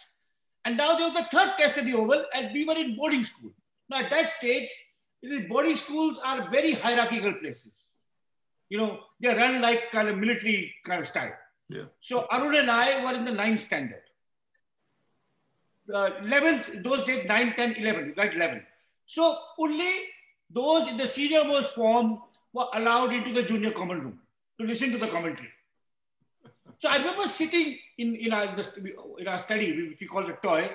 And now there was the third test at the Oval, and we were in boarding school. Now at that stage, the boarding schools are very hierarchical places. You know, they run like kind of military kind of style. Yeah. So Arun and I were in the 9th standard. 11th, those days, 9, 10, 11, right, 11. So only those in the senior most form were allowed into the junior common room to listen to the commentary. So I remember sitting in our study, which we call the toy,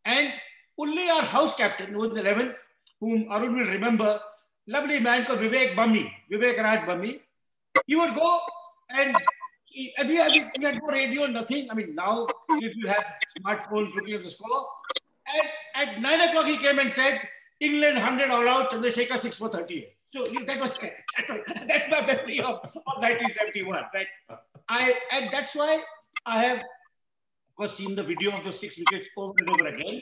and only our house captain, who was the 11th, whom Arun will remember, lovely man called Vivek Raj Bammi. He would go and we had no radio, nothing. I mean, now you have smartphones looking at the score. And at 9 o'clock, he came and said, England 100 all out, Chandrasekhar 6 for 38. So that's my memory of 1971, right? And that's why I have, of course, seen the video of the 6 wickets over and over again.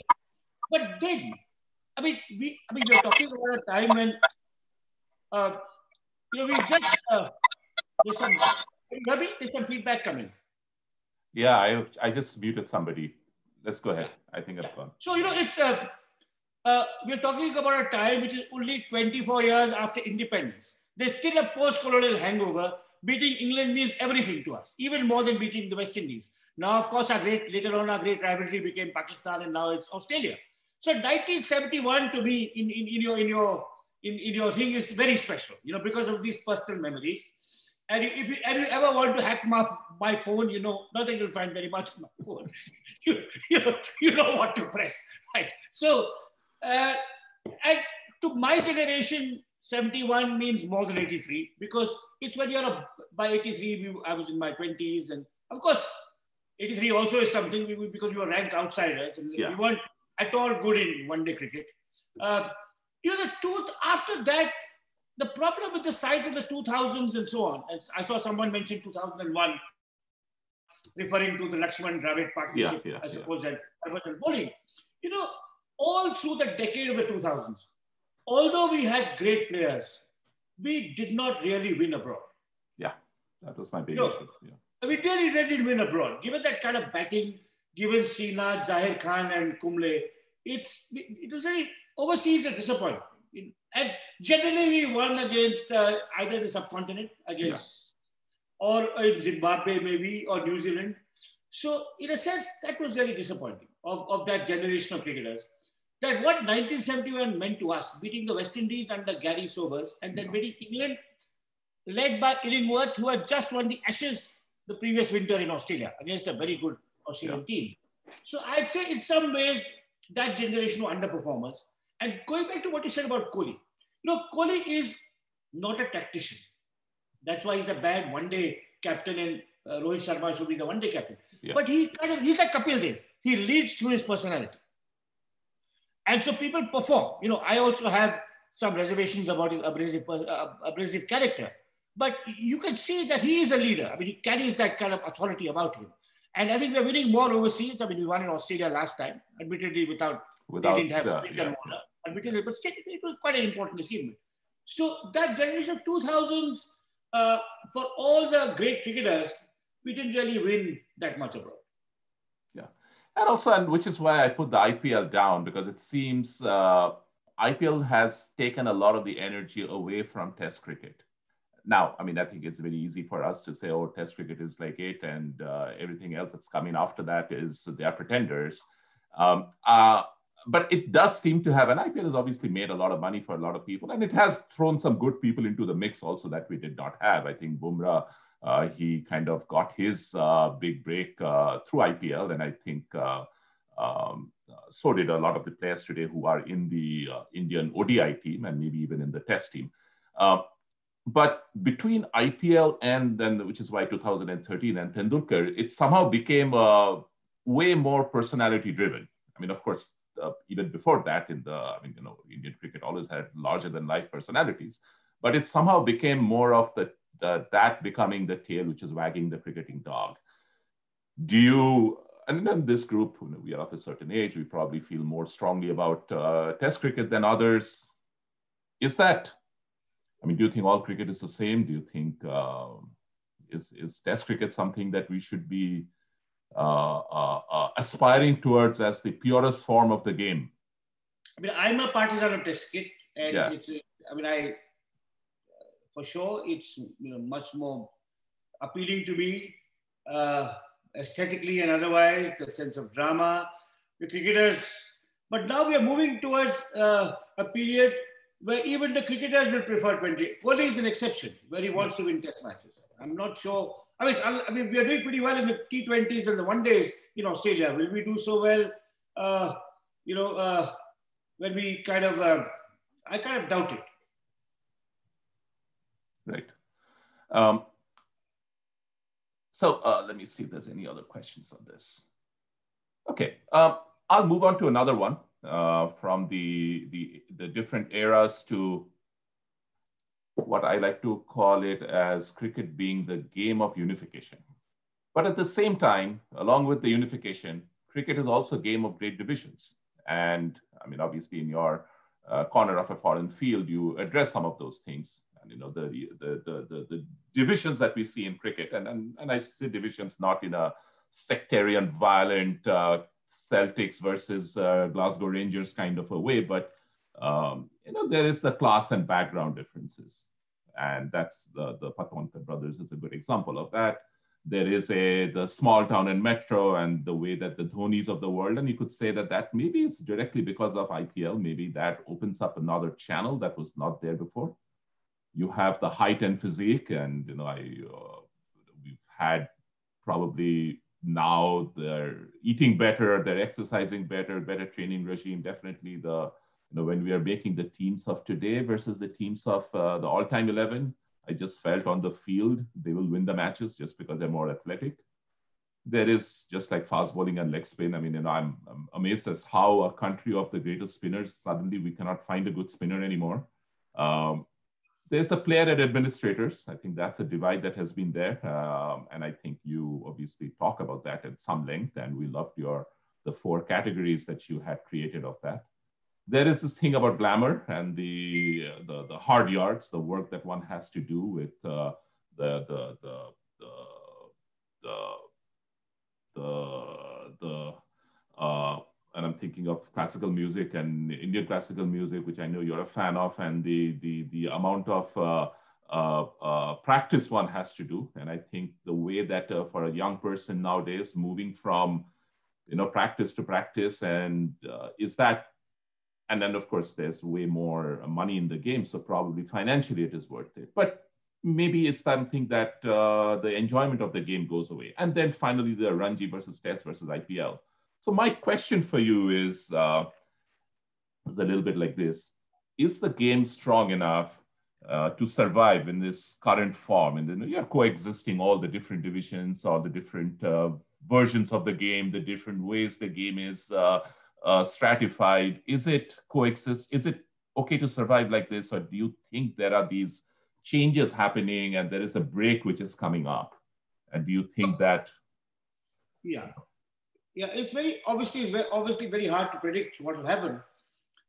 But then, we are talking about a time when, we just, there's some feedback coming. Yeah, I just muted somebody. Let's go ahead. I think I've gone. So, it's, we're talking about a time which is only 24 years after independence. There's still a post-colonial hangover. Beating England means everything to us, even more than beating the West Indies. Now, of course, later on, our great rivalry became Pakistan, and now it's Australia. So 1971 to me in your thing is very special, because of these personal memories. And if you ever want to hack my phone, nothing you'll find very much on my phone. You know what to press, right? So, and to my generation, 71 means more than 83, because it's when by 83, I was in my 20s. And of course, 83 also is something because we were ranked outsiders and we weren't at all good in one-day cricket. After that, the problem with the sides of the 2000s and so on, and I saw someone mention 2001, referring to the Lakshman Dravid partnership, I suppose that was bowling. All through the decade of the 2000s, although we had great players, we did not really win abroad. Yeah, that was my big issue. Yeah. We really didn't win abroad. Given that kind of batting, given Srinath, Zahir Khan and Kumble, it was very overseas and disappointing. And generally we won against either the subcontinent, or in Zimbabwe maybe, or New Zealand. So in a sense, that was really disappointing of that generation of cricketers. That what 1971 meant to us, beating the West Indies under Gary Sobers, and then beating England, led by Illingworth, who had just won the Ashes the previous winter in Australia against a very good Australian team. So I'd say in some ways, that generation were underperformers. And going back to what you said about Kohli, Kohli is not a tactician. That's why he's a bad one-day captain, and Rohit Sharma should be the one-day captain. Yeah. But he's like Kapil Dev. He leads through his personality. And so people perform. I also have some reservations about his abrasive character. But you can see that he is a leader. I mean, he carries that kind of authority about him. And I think we're winning more overseas. I mean, we won in Australia last time, admittedly without they didn't have Smith and Warne, admittedly, but still, it was quite an important achievement. So that generation of 2000s, for all the great cricketers, we didn't really win that much abroad. Yeah. And also, and which is why I put the IPL down, because it seems IPL has taken a lot of the energy away from Test cricket. Now, I mean, I think it's very easy for us to say, oh, Test cricket is like it, and everything else that's coming after that is they are pretenders. But it does seem to have, and IPL has obviously made a lot of money for a lot of people, and it has thrown some good people into the mix also that we did not have. I think Bumrah, he kind of got his big break through IPL, and I think so did a lot of the players today who are in the Indian ODI team and maybe even in the Test team. But between IPL and then, which is why 2013 and Tendulkar, it somehow became way more personality driven. I mean, of course, even before that, Indian cricket always had larger than life personalities, but it somehow became more of that becoming the tail which is wagging the cricketing dog. Do you, and in this group, we are of a certain age, we probably feel more strongly about Test cricket than others. Is that, I mean, do you think all cricket is the same? Do you think, is Test cricket something that we should be aspiring towards as the purest form of the game? I mean, I'm a partisan of Test cricket, and it's, I mean, for sure, it's much more appealing to me, aesthetically and otherwise, the sense of drama, the cricketers. But now we are moving towards a period where even the cricketers will prefer 20. Kohli is an exception, where he wants to win Test matches. I'm not sure. I mean, we are doing pretty well in the T20s and the one days in Australia. Will we do so well? When we kind of, I kind of doubt it. Right. So let me see if there's any other questions on this. Okay, I'll move on to another one from the different eras to what I like to call it as cricket being the game of unification. But at the same time, along with the unification, cricket is also a game of great divisions. And I mean, obviously in your corner of a foreign field, you address some of those things. And the divisions that we see in cricket, and I say divisions not in a sectarian, violent Celtics versus Glasgow Rangers kind of a way, but there is the class and background differences, and that's the Pundits brothers is a good example of that. There is the small town and metro, and the way that the Dhonis of the world, and you could say that maybe is directly because of IPL. Maybe that opens up another channel that was not there before. You have the height and physique, and we've had probably now they're eating better, they're exercising better training regime. Definitely when we are making the teams of today versus the teams of the all-time 11, I just felt on the field they will win the matches just because they're more athletic. There is just like fast bowling and leg spin. I mean, I'm amazed as how a country of the greatest spinners, suddenly we cannot find a good spinner anymore. There's the player and administrators. I think that's a divide that has been there. And I think you obviously talk about that at some length, and we loved the 4 categories that you had created of that. There is this thing about glamour and the hard yards, the work that one has to do with and I'm thinking of classical music and Indian classical music, which I know you're a fan of, and the amount of practice one has to do. And I think the way that for a young person nowadays, moving from practice to practice, and is that, and then of course there's way more money in the game, so probably financially it is worth it. But maybe it's something that the enjoyment of the game goes away. And then finally the Ranji versus Test versus IPL. So my question for you is a little bit like this. Is the game strong enough to survive in this current form? And then you're coexisting all the different divisions, all the different versions of the game, the different ways the game is stratified? Is it coexist? Is it okay to survive like this? Or do you think there are these changes happening and there is a break which is coming up? And do you think that? Yeah. Yeah, it's obviously very hard to predict what will happen.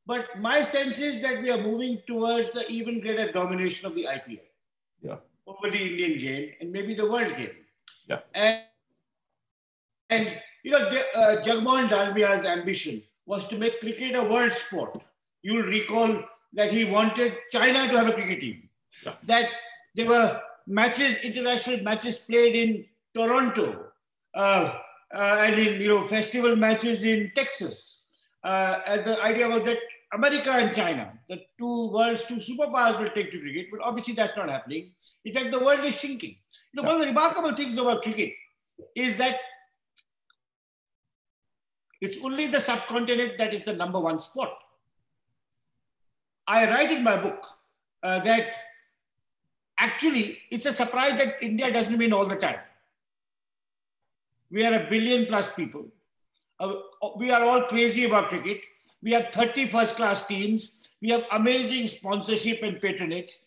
But my sense is that we are moving towards an even greater domination of the IPL over the Indian game and maybe the world game. Yeah. And Jagmohan Dalmia's ambition was to make cricket a world sport. You'll recall that he wanted China to have a cricket team. Yeah. That there were international matches played in Toronto, and in festival matches in Texas. And the idea was that America and China, the two superpowers, will take to cricket, but obviously that's not happening. In fact, the world is shrinking. One of the remarkable things about cricket is that it's only the subcontinent that is the number one sport. I write in my book that actually it's a surprise that India doesn't win all the time. We are 1 billion plus people. We are all crazy about cricket. We have 30 first-class teams. We have amazing sponsorship and patronage.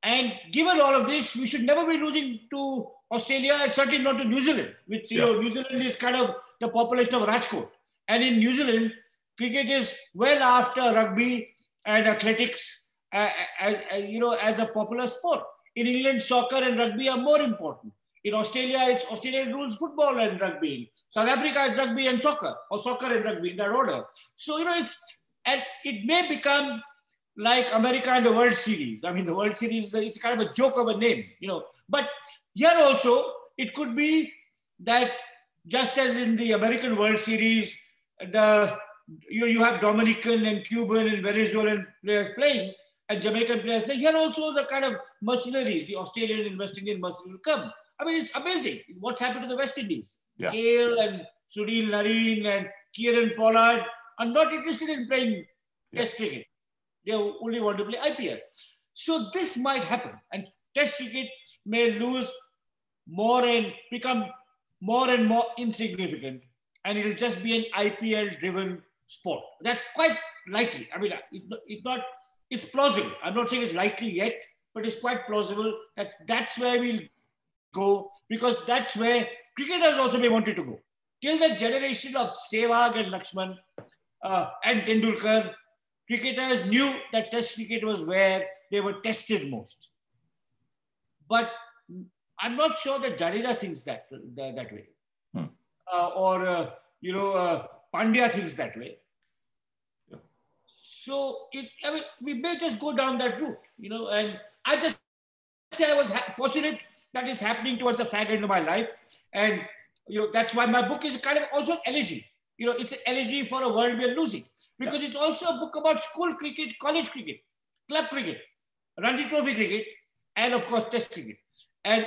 And given all of this, we should never be losing to Australia and certainly not to New Zealand, which, New Zealand is kind of the population of Rajkot. And in New Zealand, cricket is well after rugby and athletics, as a popular sport. In England, soccer and rugby are more important. In Australia, Australia rules football and rugby. South Africa is rugby and soccer, or soccer and rugby in that order. So, it may become like America and the World Series. I mean, the World Series, it's kind of a joke of a name, But here also, it could be that just as in the American World Series, you have Dominican and Cuban and Venezuelan players playing, and Jamaican players playing. Here also, the kind of mercenaries, the Australian and West Indian mercenaries will come. I mean, it's amazing what's happened to the West Indies. Yeah. Gale and Sunil Narine and Kieran Pollard are not interested in playing Test cricket. They only want to play IPL. So this might happen. And Test cricket may lose more and become more and more insignificant. And it'll just be an IPL-driven sport. That's quite likely. I mean, it's plausible. I'm not saying it's likely yet, but it's quite plausible that that's where we'll go, because that's where cricketers also may want it to go. Till the generation of Sehwag and Lakshman and Tendulkar, cricketers knew that Test cricket was where they were tested most. But I'm not sure that Jadeja thinks that way. Pandya thinks that way. Yeah. So, we may just go down that route, and I just say I was fortunate that is happening towards the fag end of my life. And, that's why my book is kind of also an elegy. It's an elegy for a world we are losing. Because it's also a book about school cricket, college cricket, club cricket, Ranji Trophy cricket, and of course, Test cricket. And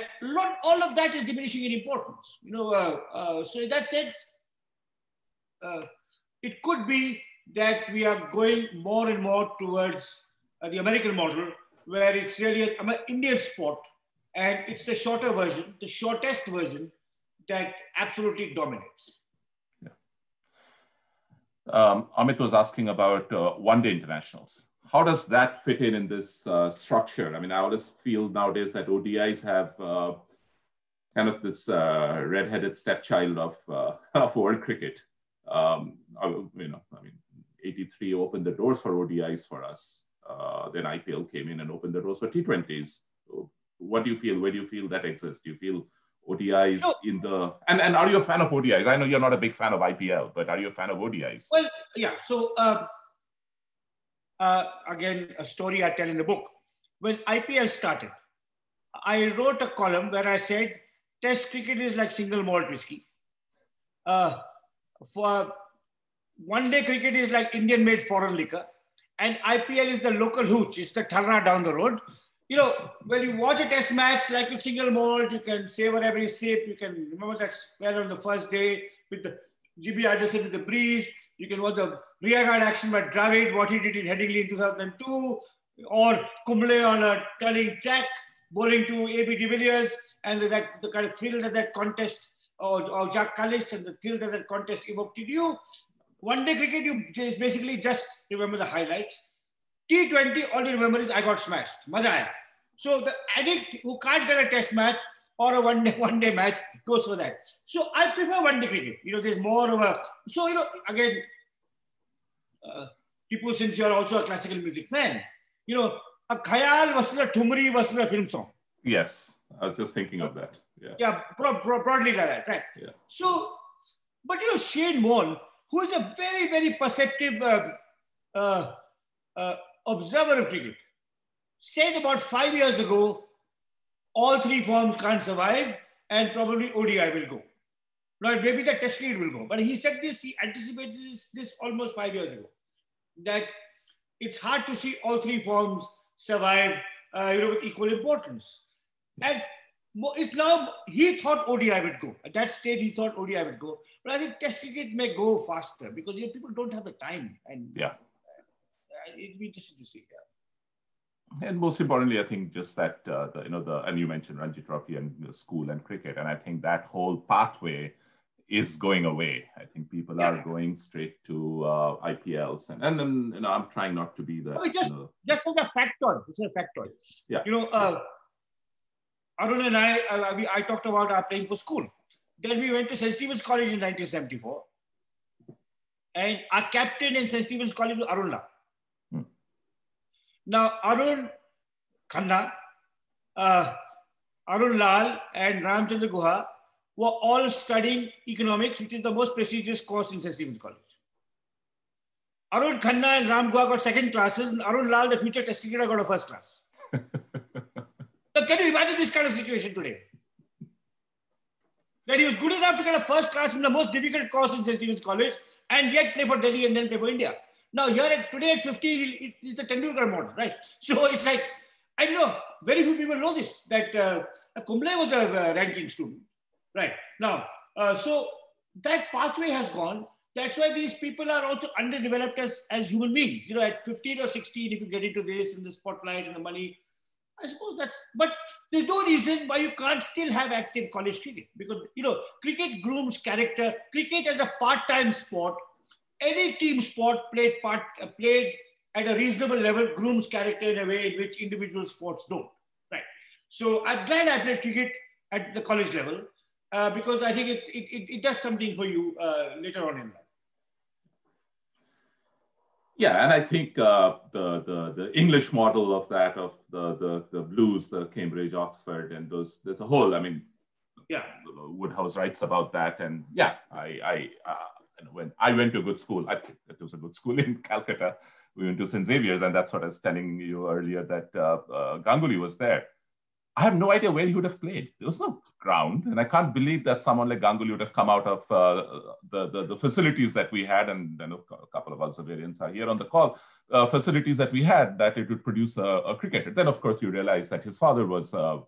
all of that is diminishing in importance. So in that sense, it could be that we are going more and more towards the American model, where it's really an Indian sport, and it's the shorter version, the shortest version that absolutely dominates. Yeah. Amit was asking about one-day internationals. How does that fit in this structure? I mean, I always feel nowadays that ODIs have kind of this red-headed stepchild of world cricket. 83 opened the doors for ODIs for us. Then IPL came in and opened the doors for T20s. So what do you feel? Where do you feel that exists? Do you feel ODIs in the... And are you a fan of ODIs? I know you're not a big fan of IPL, but are you a fan of ODIs? Well, yeah. So again, a story I tell in the book. When IPL started, I wrote a column where I said, Test cricket is like single malt whiskey. For one-day cricket is like Indian-made foreign liquor. And IPL is the local hooch. It's the tharra down the road. When you watch a test match, like with single malt, you can savor every sip. You can remember that spell on the first day with the GB Anderson with the breeze. You can watch the rearguard action by Dravid, what he did in Headingley in 2002, or Kumble on a turning track, bowling to AB de Villiers, and the kind of thrill that contest, or Jack Callis, and the thrill that contest evoked in you. one-day cricket, you just basically just remember the highlights. T20, all you remember is I got smashed. Maza aaya. So the addict who can't get a test match or a one-day match goes for that. So I prefer one-day cricket. There's more of a... So, again, Tipu, since you're also a classical music fan, a khayal versus a thumri versus a film song. Yes, I was just thinking of that. Yeah, broadly like that, right? Yeah. So, but Shane Warne, who is a very, very perceptive observer of cricket, said about 5 years ago, all three forms can't survive and probably ODI will go. Now, maybe the test cricket will go. But he said this, he anticipated this almost 5 years ago, that it's hard to see all three forms survive with equal importance. And now he thought ODI would go. At that stage, he thought ODI would go. But I think test cricket may go faster because people don't have the time. And it'd be interesting to see. Yeah. And most importantly, I think just that and you mentioned Ranji Trophy and school and cricket, and I think that whole pathway is going away. I think people are going straight to IPLs, and then I'm trying not to be the just as a factor. It's a factor. Yeah. Arun and I talked about our playing for school. Then we went to St. Stephen's College in 1974, and our captain in St. Stephen's College was Arun Lal. Now, Arun Khanna, Arun Lal, and Ramachandra Guha were all studying economics, which is the most prestigious course in St. Stephen's College. Arun Khanna and Ram Guha got second classes, and Arun Lal, the future test cricketer, got a first class. So can you imagine this kind of situation today? That he was good enough to get a first class in the most difficult course in St. Stephen's College, and yet play for Delhi and then play for India. Now, today at 50, it's the Tendulkar model, right? So it's like, I don't know, very few people know this, that Kumble was a ranking student, right? Now, so that pathway has gone. That's why these people are also underdeveloped as human beings. At 15 or 16, if you get into this and the spotlight and the money, I suppose but there's no reason why you can't still have active college cricket, because, cricket grooms character. Cricket as a part-time sport, any team sport played at a reasonable level grooms character in a way in which individual sports don't, right? So I'm glad I played cricket at the college level because I think it does something for you later on in life. Yeah, and I think the English model of that, of the Blues, the Cambridge, Oxford, and there's a whole, Woodhouse writes about that, and when I went to a good school, I think it was a good school in Calcutta. We went to St. Xavier's, and that's what I was telling you earlier, that Ganguly was there. I have no idea where he would have played. There was no ground, and I can't believe that someone like Ganguly would have come out of the facilities that we had, and then a couple of us Xaverians are here on the call, facilities that we had, that it would produce a cricketer. Then, of course, you realize that his father was the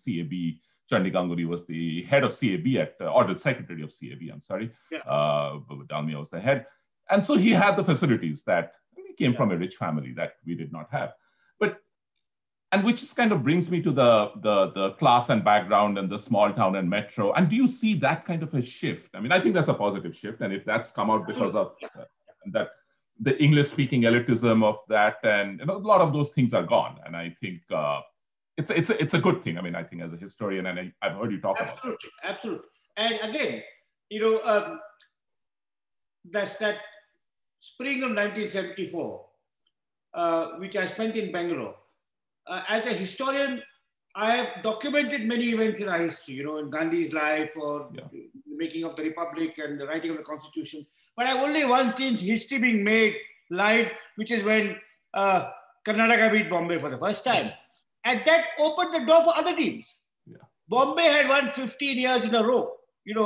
CAB. Chandi Ganguly was the head of CAB or the secretary of CAB, I'm sorry. Dalmia was the head. And so he had the facilities that he came from a rich family that we did not have. And which just kind of brings me to the class and background and the small town and metro. And do you see that kind of a shift? I mean, I think that's a positive shift. And if that's come out because of that, the English-speaking elitism of that, and a lot of those things are gone. And I think it's a good thing. I mean, I think as a historian, and I've heard you talk about it. Absolutely. And again, that's that spring of 1974, which I spent in Bangalore. As a historian, I have documented many events in our history, in Gandhi's life or the making of the Republic and the writing of the Constitution. But I've only once seen history being made live, which is when Karnataka beat Bombay for the first time. And that opened the door for other teams. Yeah. Bombay had won 15 years in a row.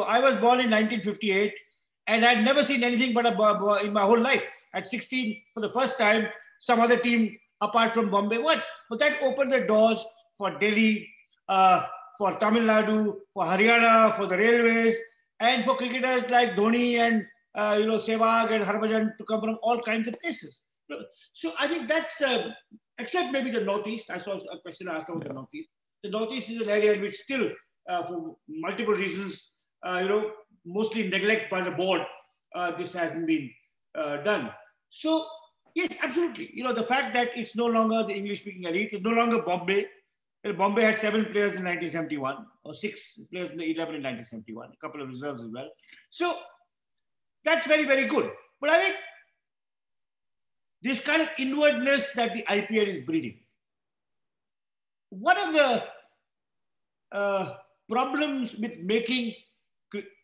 I was born in 1958 and I'd never seen anything but in my whole life. At 16, for the first time, some other team apart from Bombay won. But that opened the doors for Delhi, for Tamil Nadu, for Haryana, for the railways, and for cricketers like Dhoni and Sehwag and Harbhajan to come from all kinds of places. So I think that's, except maybe the Northeast. I saw a question asked about the Northeast. The Northeast is an area in which still, for multiple reasons, mostly neglect by the board, this hasn't been done. So, yes, absolutely. The fact that it's no longer the English-speaking elite, it's no longer Bombay. Bombay had 7 players in 1971, or 6 players in the 11 in 1971, a couple of reserves as well. So, that's very, very good. But I think this kind of inwardness that the IPL is breeding. One of the problems with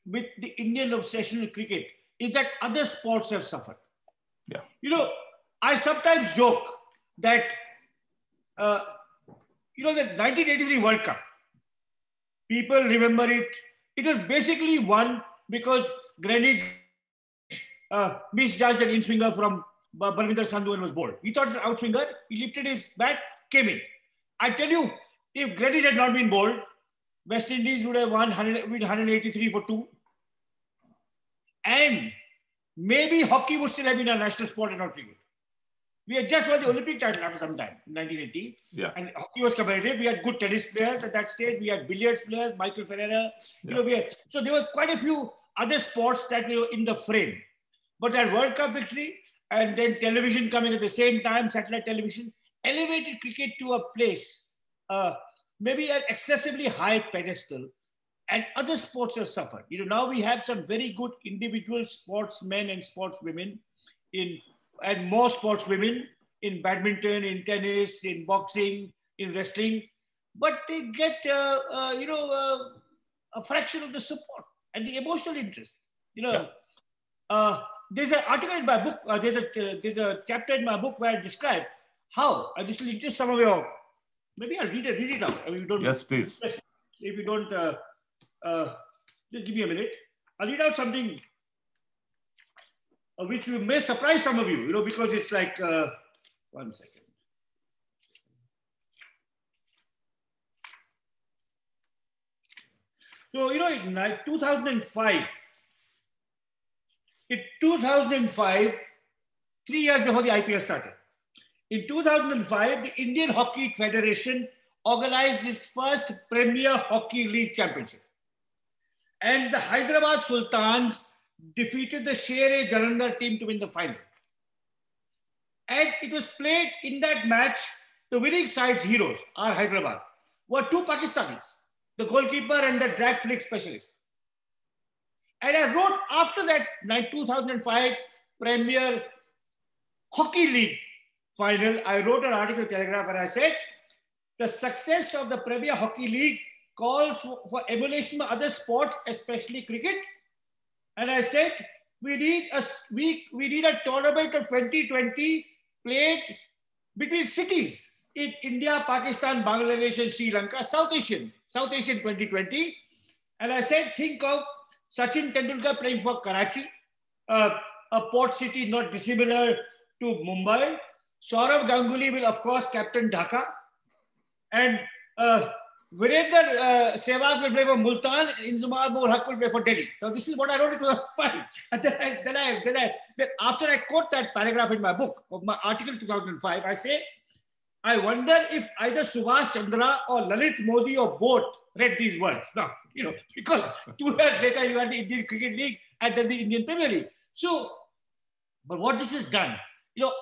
with the Indian obsession with cricket is that other sports have suffered. Yeah. I sometimes joke that, the 1983 World Cup, people remember it. It was basically won because Greenwich misjudged an in-swinger from Balwinder Sandhu and was bowled. He thought it was an out-swinger. He lifted his bat, came in. I tell you, if Greenwich had not been bowled, West Indies would have won 183 for 2. And maybe hockey would still have been a national sport and not cricket. We had just won the Olympic title after some time, in 1980. Yeah. And hockey was competitive. We had good tennis players at that stage. We had billiards players, Michael Ferreira. Yeah. So there were quite a few other sports that were in the frame. But that World Cup victory and then television coming at the same time, satellite television, elevated cricket to a place, maybe an excessively high pedestal, and other sports have suffered. Now we have some very good individual sportsmen and sportswomen and more sportswomen in badminton, in tennis, in boxing, in wrestling, but they get, a fraction of the support and the emotional interest. There's an article in my book, there's a chapter in my book where I describe how, this will interest some of your, maybe I'll read it out. I mean, you don't. Yes, please. If you don't, just give me a minute. I'll read out something which may surprise some of you, because it's like, 1 second. So, in 2005, 3 years before the IPL started, in 2005, the Indian Hockey Federation organized its first Premier Hockey League Championship. And the Hyderabad Sultans defeated the Sher-e-Jalandhar team to win the final. And it was played in that match, the winning side's heroes, our Hyderabad, were 2 Pakistanis, the goalkeeper and the drag flick specialist. And I wrote after that 2005 Premier Hockey League final, I wrote an article in Telegraph and I said, the success of the Premier Hockey League calls for emulation by other sports, especially cricket. And I said, we need a tournament of 2020 played between cities in India, Pakistan, Bangladesh, and Sri Lanka, South Asian 2020. And I said, think of Sachin Tendulkar playing for Karachi, a port city not dissimilar to Mumbai. Saurav Ganguly will, of course, captain Dhaka. And Virender Sehwag will play for Multan, and Inzamam ul Haq will play for Delhi. Now, this is what I wrote in 2005. And then after I quote that paragraph in my book, of my article 2005, I say, I wonder if either Subhash Chandra or Lalit Modi or both read these words. Now, because 2 years later you had the Indian Cricket League and then the Indian Premier League. So, but what this has done,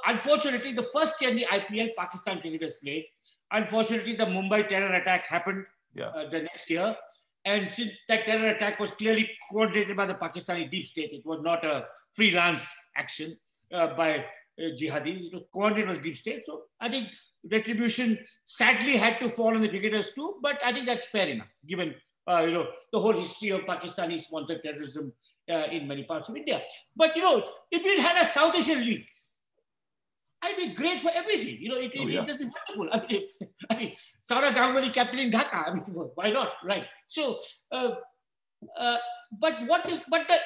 unfortunately, the first year in the IPL, Pakistan cricketers played. Unfortunately, the Mumbai terror attack happened the next year. And since that terror attack was clearly coordinated by the Pakistani deep state, it was not a freelance action by jihadis, it was coordinated by the deep state. So I think retribution sadly had to fall on the cricketers too, but I think that's fair enough, given the whole history of Pakistani-sponsored terrorism in many parts of India. But if it had a South Asian league, I'd be great for everything. It'd just be wonderful. I mean, Saurav Ganguly captaining Dhaka. I mean, why not, right? So, but the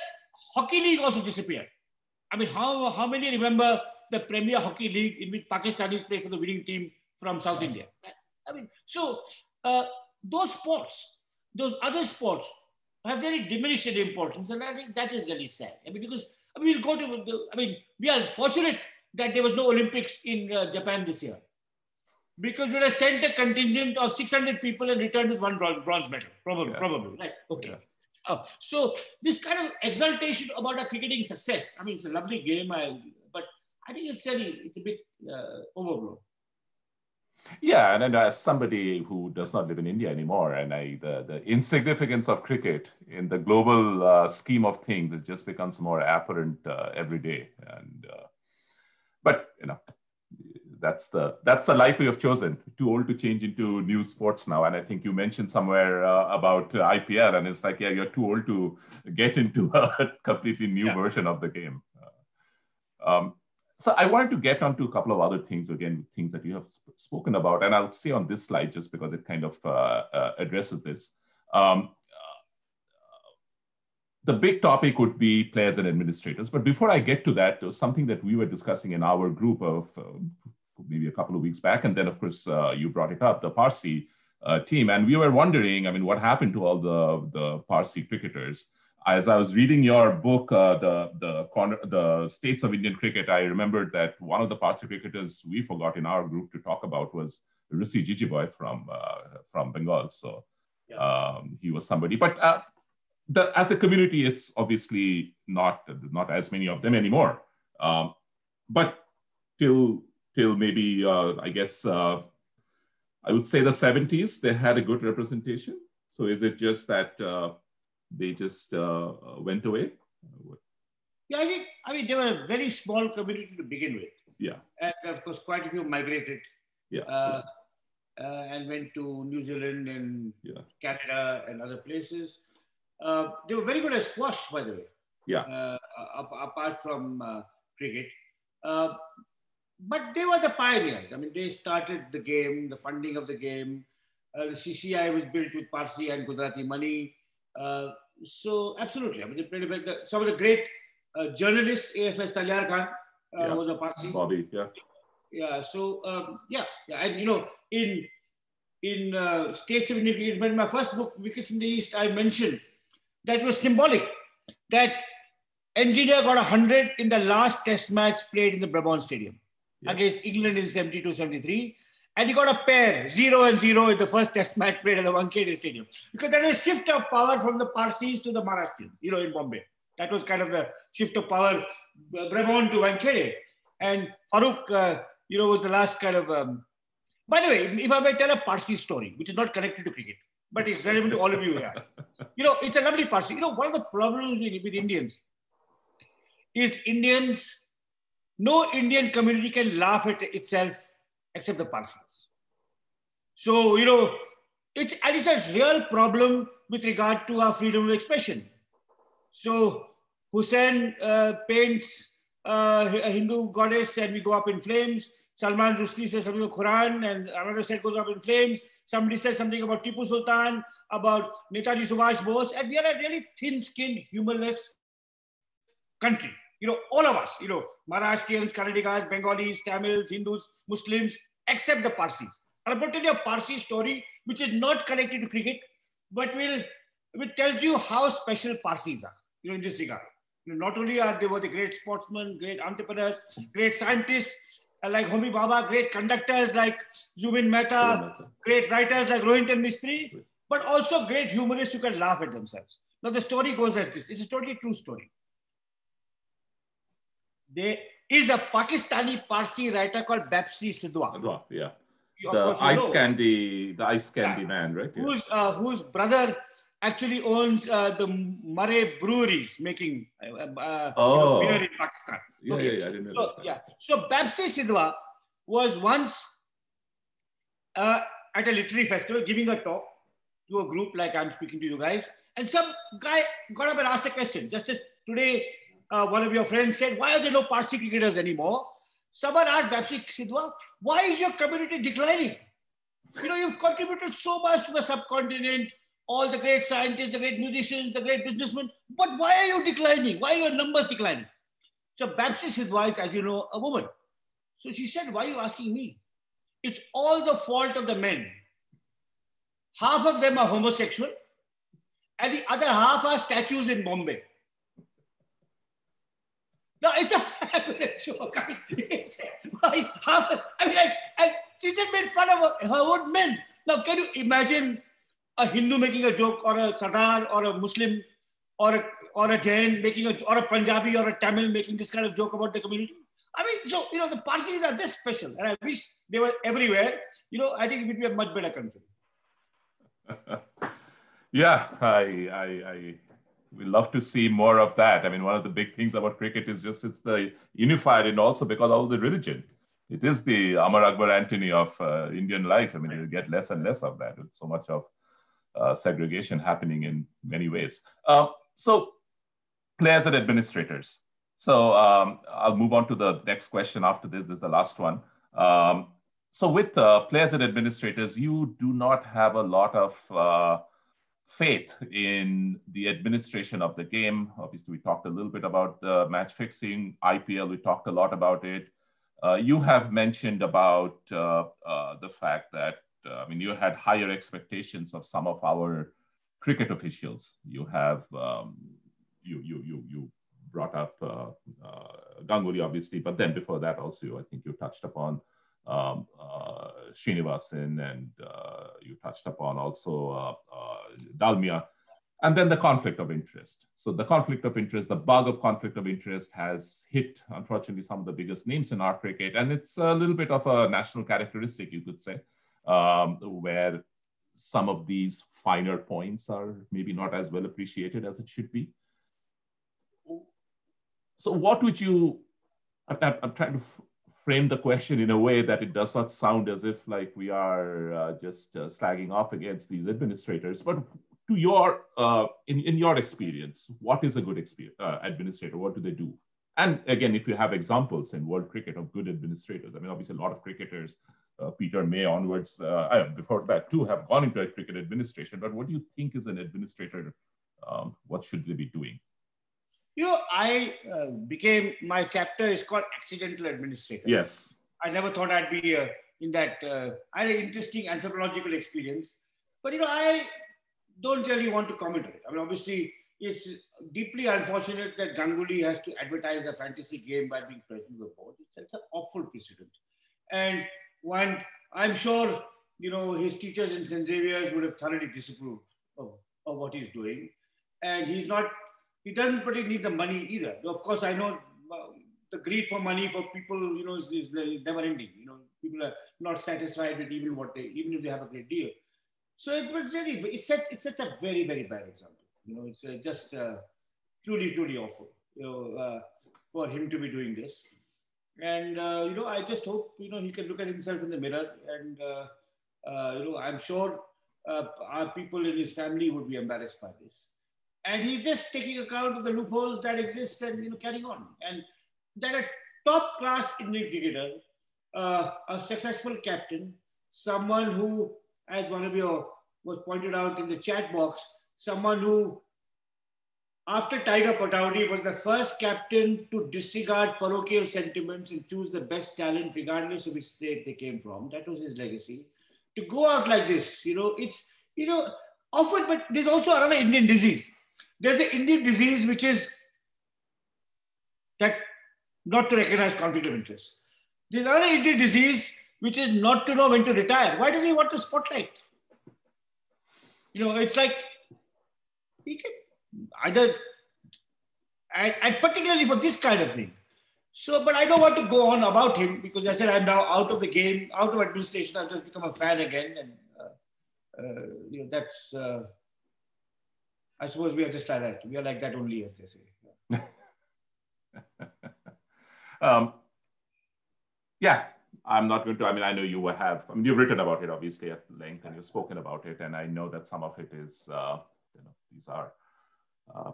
hockey league also disappeared. I mean, how many remember the Premier Hockey League in which Pakistanis play for the winning team from South India? I mean, so those other sports have very diminished in importance, and I think that is really sad. I mean, because we are fortunate that there was no Olympics in Japan this year, because we would have sent a contingent of 600 people and returned with 1 bronze medal, probably, right? Okay. Yeah. So this kind of exaltation about a cricketing success, I mean, it's a lovely game, but I think it's a bit overblown. Yeah, and as somebody who does not live in India anymore, and the insignificance of cricket in the global scheme of things, it just becomes more apparent every day. And but that's the life we have chosen. Too old to change into new sports now. And I think you mentioned somewhere about IPL, and it's like, yeah, you're too old to get into a completely new version of the game. So I wanted to get onto a couple of other things, again, things that you have spoken about, and I'll say on this slide just because it kind of addresses this. The big topic would be players and administrators. But before I get to that, there was something that we were discussing in our group of maybe a couple of weeks back. And then, of course, you brought it up, the Parsi team. And we were wondering, I mean, what happened to all the Parsi cricketers? As I was reading your book, the States of Indian Cricket, I remembered that one of the Parsi cricketers we forgot in our group to talk about was Rishi Jijiboy from Bengal. So he was somebody. But as a community, it's obviously not as many of them anymore. But till maybe, I guess, I would say the 70s, they had a good representation. So is it just that they just went away? Yeah, I mean, they were a very small community to begin with. Yeah. And of course, quite a few migrated. And went to New Zealand and Canada and other places. They were very good at squash, by the way. Yeah. Apart from cricket. But they were the pioneers. I mean, they started the game, the funding of the game. The CCI was built with Parsi and Gujarati money. So absolutely. I mean, they played some of the great journalists, AFS Talyar Khan was a Parsi. Bobby, Yeah. So, And, in States of Indian Cricket, in my first book, Wickets in the East, I mentioned that it was symbolic that Engineer got 100 in the last test match played in the Brabant Stadium against England in 72-73. And he got a pair, 0-0 in the first test match played at the Wankhede Stadium. Because there was a shift of power from the Parsis to the Maharashtrians, in Bombay. That was kind of the shift of power, Brabant to Wankhede. And Farooq, was the last kind of... by the way, if I may tell a Parsi story, which is not connected to cricket, but it's relevant to all of you here. It's a lovely Parsi. One of the problems with Indians is no Indian community can laugh at itself except the Parsis. So, it's a real problem with regard to our freedom of expression. So, Hussain paints a Hindu goddess and we go up in flames. Salman Rushdie says something about Quran and another set goes up in flames. Somebody says something about Tipu Sultan, about Netaji Subhash Bose, and we are a really thin-skinned, humorless country. All of us, Maharashtrians, Kannadigas, Bengalis, Tamils, Hindus, Muslims, except the Parsis. And I'm going to tell you a Parsi story, which is not connected to cricket, but which tells you how special Parsis are, in this regard. Not only are they were the great sportsmen, great entrepreneurs, great scientists, like Homi Bhabha, great conductors like Zubin Mehta, great writers like Rohinton Mistry, but also great humorists who can laugh at themselves. Now the story goes as this. It's a totally true story. There is a Pakistani Parsi writer called Bapsi Sidhwa. Yeah. The ice candy man, right? Whose brother actually owns the Murray breweries making beer in Pakistan. I didn't know So Bapsi Sidhwa was once at a literary festival giving a talk to a group like I'm speaking to you guys. And some guy got up and asked a question. Just as today, one of your friends said, why are there no Parsi cricketers anymore? Someone asked Bapsi Sidhwa, why is your community declining? You've contributed so much to the subcontinent, all the great scientists, the great musicians, the great businessmen, but why are you declining? Why are your numbers declining? So Bapsi Sidhwa is, as you know, a woman. So she said, why are you asking me? It's all the fault of the men. Half of them are homosexual, and the other half are statues in Bombay. No, it's a fabulous joke. And she just made fun of her own men. Now, can you imagine a Hindu making a joke or a Sardar or a Muslim or a Jain making or a Punjabi or a Tamil making this kind of joke about the community. I mean, so, the Parsis are just special, and I wish they were everywhere. I think it would be a much better country. Yeah, I we love to see more of that. I mean, one of the big things about cricket is just it's the unified, and also because of the religion. It is the Amar Akbar Antony of Indian life. I mean, you get less and less of that with so much of segregation happening in many ways. So players and administrators. So I'll move on to the next question after this. This is the last one. So with players and administrators, you do not have a lot of faith in the administration of the game. Obviously, we talked a little bit about match fixing, IPL, we talked a lot about it. You have mentioned about the fact that, I mean, you had higher expectations of some of our cricket officials. You have, you brought up Ganguly, obviously, but then before that also, I think you touched upon Srinivasan, and you touched upon also Dalmia, and then the conflict of interest. So the conflict of interest, the bug of conflict of interest has hit, unfortunately, some of the biggest names in our cricket, and it's a little bit of a national characteristic, you could say, where some of these finer points are maybe not as well appreciated as it should be. So what would you, I'm trying to frame the question in a way that it does not sound as if like we are just slagging off against these administrators, but to your, in your experience, what is a good administrator? What do they do? And again, if you have examples in world cricket of good administrators, I mean, obviously a lot of cricketers, Peter May onwards, before that too, have gone into a cricket administration, but what do you think is an administrator? What should they be doing? I my chapter is called Accidental Administrator. Yes. I never thought I'd be in that. I had an interesting anthropological experience, but I don't really want to comment on it. I mean, obviously, it's deeply unfortunate that Ganguly has to advertise a fantasy game by being president of the board. It's an awful precedent. And I'm sure, his teachers in St. Xavier's would have thoroughly disapproved of what he's doing. And he doesn't particularly need the money either. Of course, I know the greed for money for people, is never ending. People are not satisfied with even if they have a great deal. So it's such a very, very bad example. It's just truly, truly awful, for him to be doing this. And, I just hope, he can look at himself in the mirror, and, I'm sure our people in his family would be embarrassed by this. And he's just taking account of the loopholes that exist and, carrying on. And that a top-class Indian cricketer, a successful captain, someone who, as one of you was pointed out in the chat box, someone who, after Tiger Patowdy, was the first captain to disregard parochial sentiments and choose the best talent, regardless of which state they came from. That was his legacy. To go out like this, it's, often, but there's also another Indian disease. There's an Indian disease which is that not to recognize conflict of interest. There's another Indian disease which is not to know when to retire. Why does he want the spotlight? It's like he can either, and particularly for this kind of thing. So, but I don't want to go on about him because I said I'm now out of the game, out of administration. I've just become a fan again, and that's. I suppose we are just like that. We are like that only, as they say. Yeah, I'm not going to, I know you have, you've written about it obviously at length, and you've spoken about it. And I know that some of it is, these are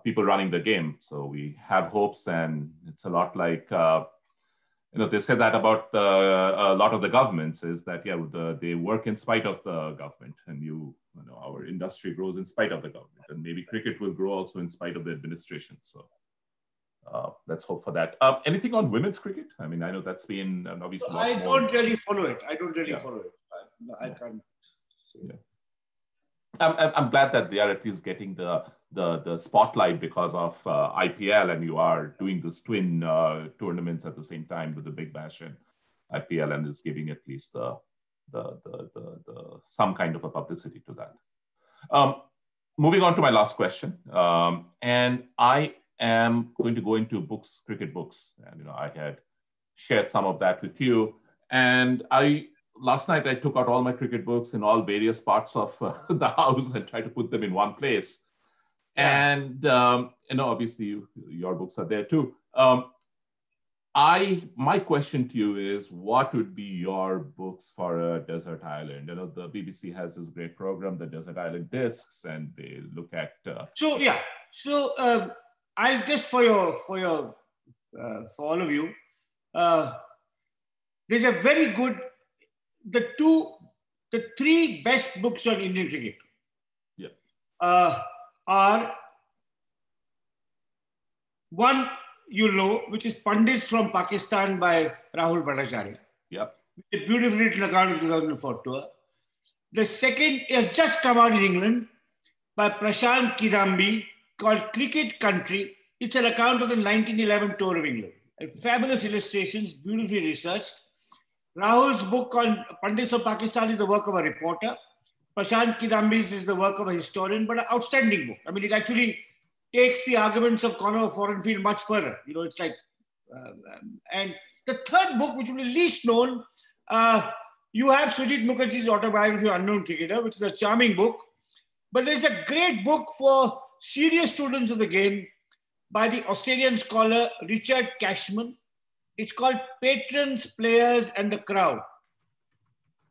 people running the game. So we have hopes, and it's a lot like, they say that about a lot of the governments is that, they work in spite of the government, and our industry grows in spite of the government, and maybe cricket will grow also in spite of the administration. So let's hope for that. Anything on women's cricket? I know that's been obviously. I don't really follow it. Follow it. I can't. Yeah. I'm glad that they are at least getting the spotlight because of IPL, and you are doing this twin tournaments at the same time with the Big Bash and IPL, and is giving at least the some kind of a publicity to that. moving on to my last question, and I am going to go into books, cricket books, and I had shared some of that with you. And last night I took out all my cricket books in all various parts of the house and tried to put them in one place. Yeah. And obviously your books are there too. My question to you is, what would be your books for a desert island? The BBC has this great program, the Desert Island Discs, and they look at. I'll just for all of you. There's a very good. The three best books on Indian cricket. Yeah. Are one, which is Pundits from Pakistan by Rahul Bhattacharya. Yep. A beautifully written account of the 2004 tour. The second has just come out in England by Prashant Kidambi called Cricket Country. It's an account of the 1911 tour of England. Fabulous illustrations, beautifully researched. Rahul's book on Pundits of Pakistan is the work of a reporter. Prashant Kidambi's is the work of a historian, but an outstanding book. I mean, it actually takes the arguments of Connor Forenfield much further. It's like, and the third book, which will be least known, you have Sujit Mukherjee's Autobiography of Unknown Cricketer, which is a charming book. But there's a great book for serious students of the game by the Australian scholar Richard Cashman. It's called Patrons, Players and the Crowd,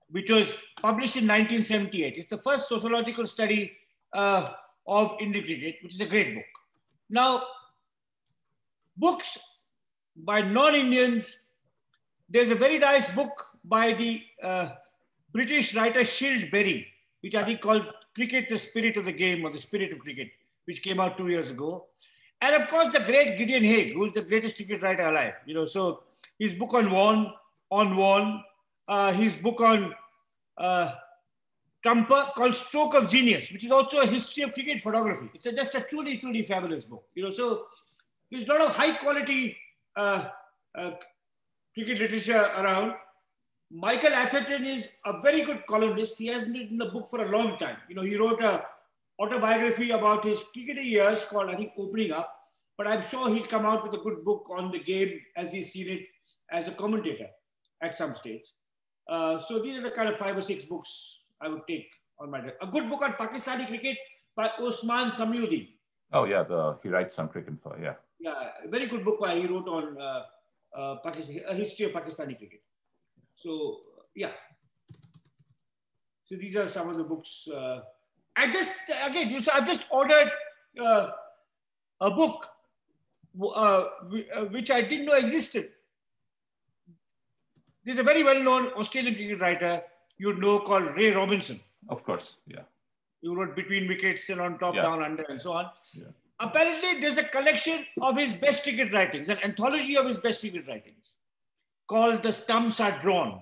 which was published in 1978. It's the first sociological study of Indian cricket, which is a great book. Now, books by non-Indians, there's a very nice book by the British writer Scyld Berry, which I think called Cricket, the Spirit of the Game, or The Spirit of Cricket, which came out 2 years ago. And of course, the great Gideon Haigh, who's the greatest cricket writer alive. So his book on Warne, his book on Trumper called Stroke of Genius, which is also a history of cricket photography. It's just a truly, truly fabulous book. So there's a lot of high quality cricket literature around. Michael Atherton is a very good columnist. He hasn't written a book for a long time. He wrote a autobiography about his cricketing years called, I think, Opening Up. But I'm sure he'll come out with a good book on the game as he's seen it as a commentator at some stage. So these are the kind of 5 or 6 books I would take on my desk. A good book on Pakistani cricket by Usman Samiuddin. Oh yeah, he writes some cricket for, yeah. Yeah, a very good book he wrote on Pakistan, a history of Pakistani cricket. So yeah. So these are some of the books. I've just ordered a book which I didn't know existed. There's a very well-known Australian cricket writer you'd know called Ray Robinson. Of course, yeah. He wrote Between Wickets, Still on Top, Down Under, and so on. Yeah. Apparently, there's a collection of his best cricket writings, an anthology of his best cricket writings, called The Stumps Are Drawn,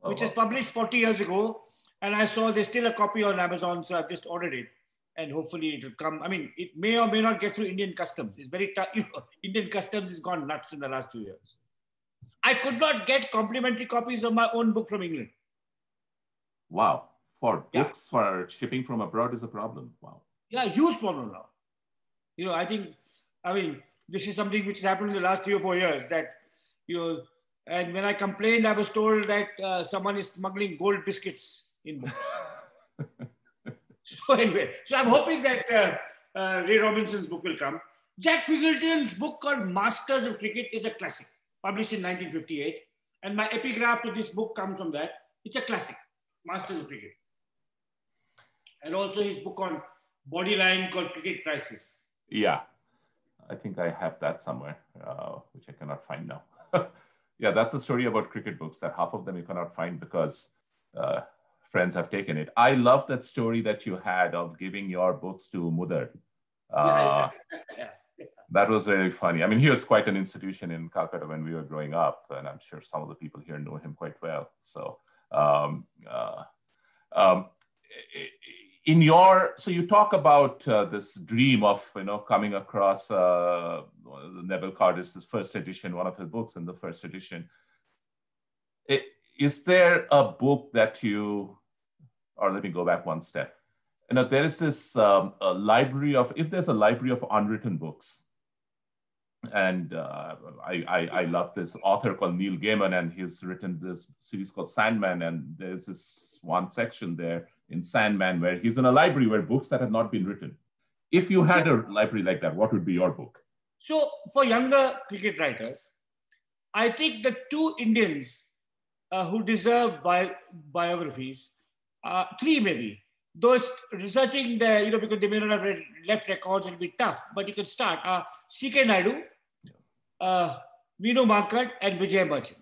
which is published 40 years ago. And I saw there's still a copy on Amazon, so I've just ordered it. And hopefully it'll come. I mean, it may or may not get through Indian customs. It's very tough. Indian customs has gone nuts in the last 2 years. I could not get complimentary copies of my own book from England. Wow. For books, for shipping from abroad is a problem. Wow. Yeah, huge problem now. This is something which has happened in the last 3 or 4 years that, and when I complained, I was told that someone is smuggling gold biscuits in books. So anyway, I'm hoping that Ray Robinson's book will come. Jack Figleton's book called Masters of Cricket is a classic, published in 1958. And my epigraph to this book comes from that. It's a classic, Masters of Cricket. And also his book on Bodyline called Cricket Crisis. Yeah, I think I have that somewhere, which I cannot find now. Yeah, that's a story about cricket books that half of them you cannot find because friends have taken it. I love that story that you had of giving your books to Mudar. That was very funny. I mean, he was quite an institution in Calcutta when we were growing up, and I'm sure some of the people here know him quite well. So, so you talk about this dream of coming across Neville Cardis' first edition, one of his books in the first edition. Is there a book that or let me go back one step. there is this library of, if there's a library of unwritten books, and I love this author called Neil Gaiman, and he's written this series called Sandman, and there's this one section there in Sandman where he's in a library where books that have not been written. If you had a library like that, what would be your book? So for younger cricket writers, I think the two Indians who deserve biographies, three maybe. Those researching the, because they may not have left records, it'll be tough, but you can start. C.K. Naidu, Vinu Mankad, and Vijay Merchant.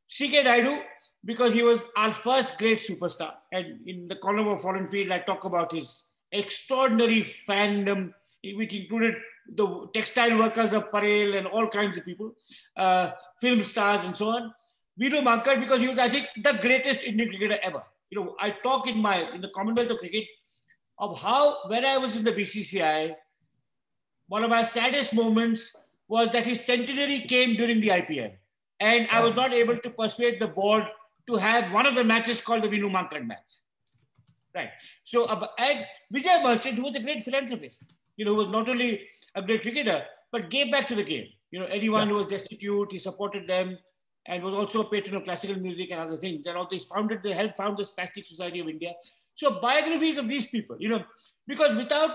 C.K. Naidu, because he was our first great superstar. And in the column of Foreign Field, I talk about his extraordinary fandom, which included the textile workers of Parel and all kinds of people, film stars and so on. Vinu Mankad, because he was, I think, the greatest Indian cricketer ever. I talk in the Commonwealth of Cricket of how, when I was in the BCCI, one of my saddest moments was that his centenary came during the IPL. And I was not able to persuade the board to have one of the matches called the Vinu Mankad match. Right. So, and Vijay Merchant, who was a great philanthropist, who was not only a great cricketer, but gave back to the game. Anyone who was destitute, he supported them, and was also a patron of classical music and other things. And all this they helped found the Spastic Society of India. So biographies of these people, because without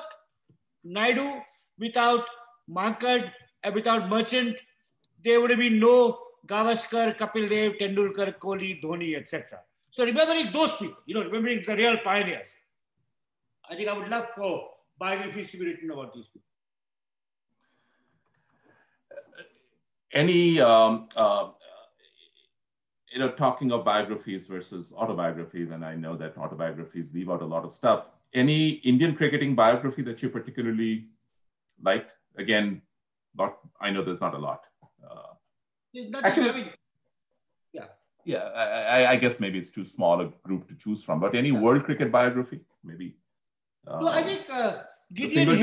Naidu, without Mankad, and without Merchant, there would have been no Gavaskar, Kapil Dev, Tendulkar, Kohli, Dhoni, etc. So remembering those people, remembering the real pioneers, I think I would love for biographies to be written about these people. Any talking of biographies versus autobiographies, and I know that autobiographies leave out a lot of stuff. Any Indian cricketing biography that you particularly liked? Again, I know there's not a lot. Actually, I guess maybe it's too small a group to choose from, but any world cricket biography, maybe? No, I think Gideon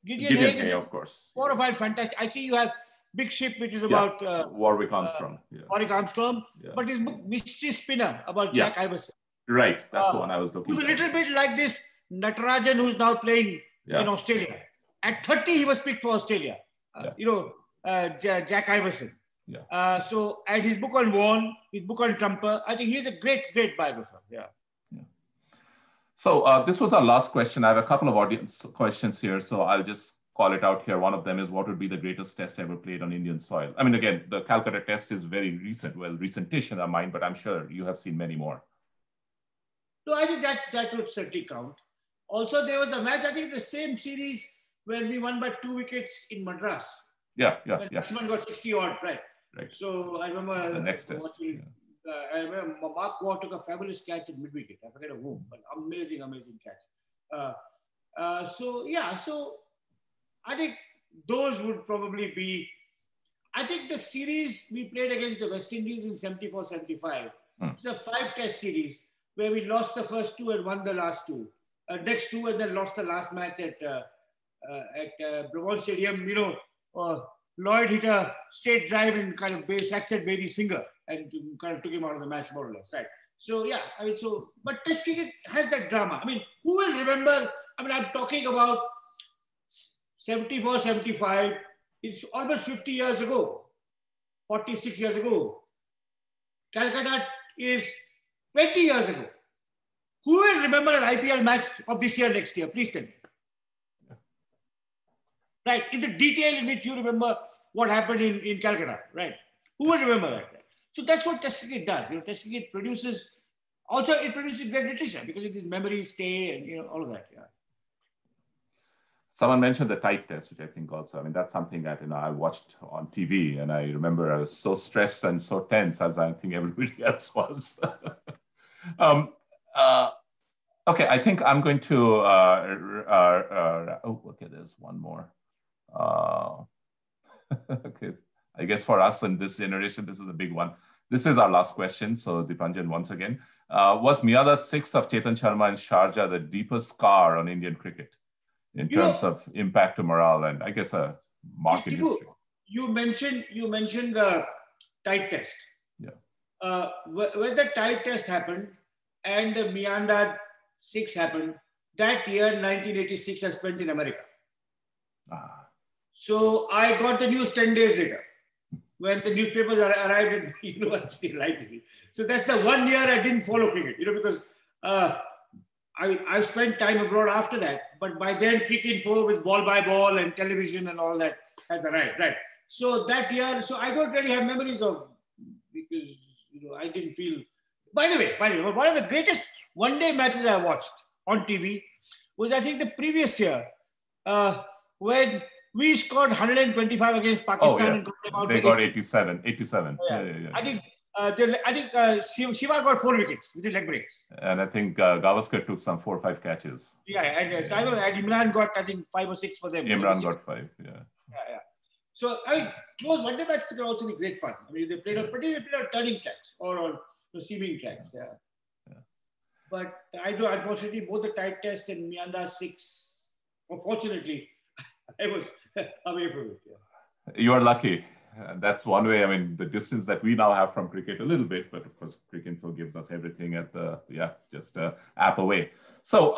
Haigh, of course. 4 or 5 fantastic. I see you have Big Ship, which is about Warwick Armstrong. Warwick Armstrong, but his book Mystery Spinner about Jack Iverson. Right, that's the one I was looking for. Who's a little bit like this Natarajan, who's now playing in Australia. At 30, he was picked for Australia. Jack Iverson. So, and his book on Warne, his book on Trumper, I think he's a great biographer. So this was our last question. I have a couple of audience questions here, so I'll just call it out here. One of them is, what would be the greatest test ever played on Indian soil? I mean, again, the Calcutta test is very recent, recentish in our mind, but I'm sure you have seen many more. So I think that would certainly count. Also, there was a match, I think the same series where we won by 2 wickets in Madras. Cashman got 60 odd, right? So I remember the next test. I remember Mark Waugh took a fabulous catch at mid-wicket. I forget of whom, but amazing catch. So I think those would probably be, I think the series we played against the West Indies in 74-75, it's a 5-test series where we lost the first 2 and won the last 2. Next 2 and then lost the last match at Brahman Stadium. Lloyd hit a straight drive and kind of fractured Bailey's finger and kind of took him out of the match more or less, right? So but Test cricket has that drama. I mean, who will remember? I mean, I'm talking about 74, 75. It's almost 50 years ago, 46 years ago. Calcutta is 20 years ago. Who will remember an IPL match of this year, next year? Please tell me. Right, in the detail in which you remember what happened in Calcutta, right? Who will remember that? Right? So that's what Test cricket does. Test cricket produces great literature because it is memories stay and all of that. Yeah. Someone mentioned the tight test, which I think also, I mean, that's something that I watched on TV, and I remember I was so stressed and so tense, as I think everybody else was. Okay, I think I'm going to. Okay, there's one more. Okay, I guess for us in this generation, this is a big one. This is our last question. So Dipanjan, once again, was Miyadat 6 of Chetan Sharma in Sharjah the deepest scar on Indian cricket in terms of impact to morale and I guess a mark in history? You mentioned the tight test. When the tight test happened and the Miyadat 6 happened, that year, 1986, I spent in America. So I got the news 10 days later when the newspapers arrived at the university library. So that's the 1 year I didn't follow cricket, because I spent time abroad after that. But by then, cricket info with ball by ball and television and all that has arrived, right? So that year, so I don't really have memories of, because I didn't feel. By the way, one of the greatest one-day matches I watched on TV was, I think, the previous year when we scored 125 against Pakistan and got them out. They got 87. I think Shiva got 4 wickets, which is leg breaks. And I think Gavaskar took some 4 or 5 catches. Yeah, and so I know that Imran got, I think, 5 or 6 for them. Imran got 5, yeah. So, I mean, those one-day matches can also be great fun. I mean, they played on turning tracks or on receiving tracks. Yeah. But unfortunately, both the tight test and Myanmar 6, unfortunately, I was away from it. Yeah. You are lucky. That's one way. I mean, the distance that we now have from cricket a little bit, but of course, Cricket gives us everything at just an app away. So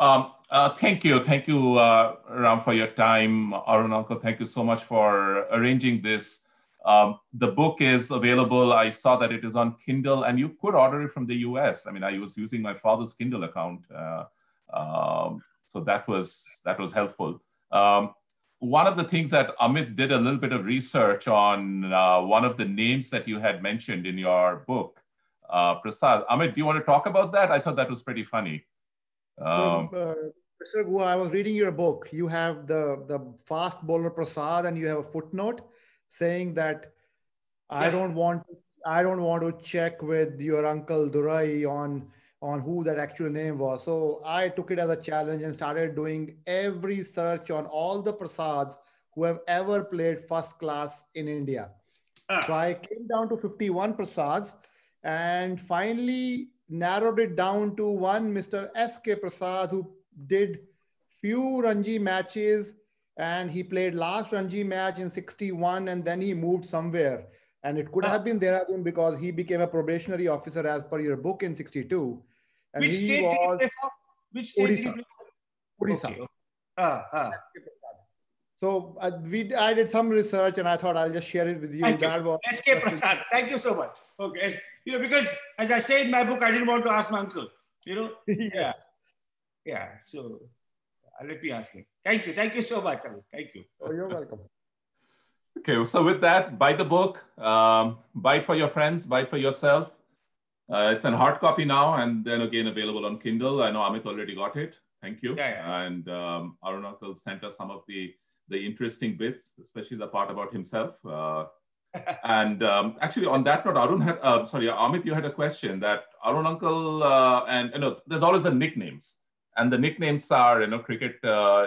thank you, Ram, for your time. Arun Uncle, thank you so much for arranging this. The book is available. I saw that it is on Kindle, and you could order it from the US. I mean, I was using my father's Kindle account, so that was helpful. One of the things that Amit did a little bit of research on one of the names that you had mentioned in your book, Prasad. Amit, do you want to talk about that? I thought that was pretty funny. Mr. Guha, I was reading your book. You have the fast bowler Prasad, and you have a footnote saying that I don't want to check with your uncle Durai on who that actual name was. So I took it as a challenge and started doing every search on all the Prasads who have ever played first class in India. So I came down to 51 Prasads and finally narrowed it down to one Mr. S.K. Prasad, who did few Ranji matches, and he played last Ranji match in 61 and then he moved somewhere. And it could have been Dehradun because he became a probationary officer as per your book in 62. And which state did he play for? Which state did he play for? Odisha. Okay. So I did some research and I thought I'll just share it with you. S.K. Prasad. Thank you so much. Okay. Because as I say in my book, I didn't want to ask my uncle. Yes. Yeah. So let me ask him. Thank you. Thank you so much. Thank you. Oh, you're welcome. Okay. So with that, buy the book. Buy it for your friends. Buy it for yourself. It's in hard copy now, and then again available on Kindle. I know Amit already got it. Thank you. And Arun Uncle sent us some of the interesting bits, especially the part about himself. And actually, on that note, Amit, you had a question that Arun Uncle and there's always the nicknames, and the nicknames are cricket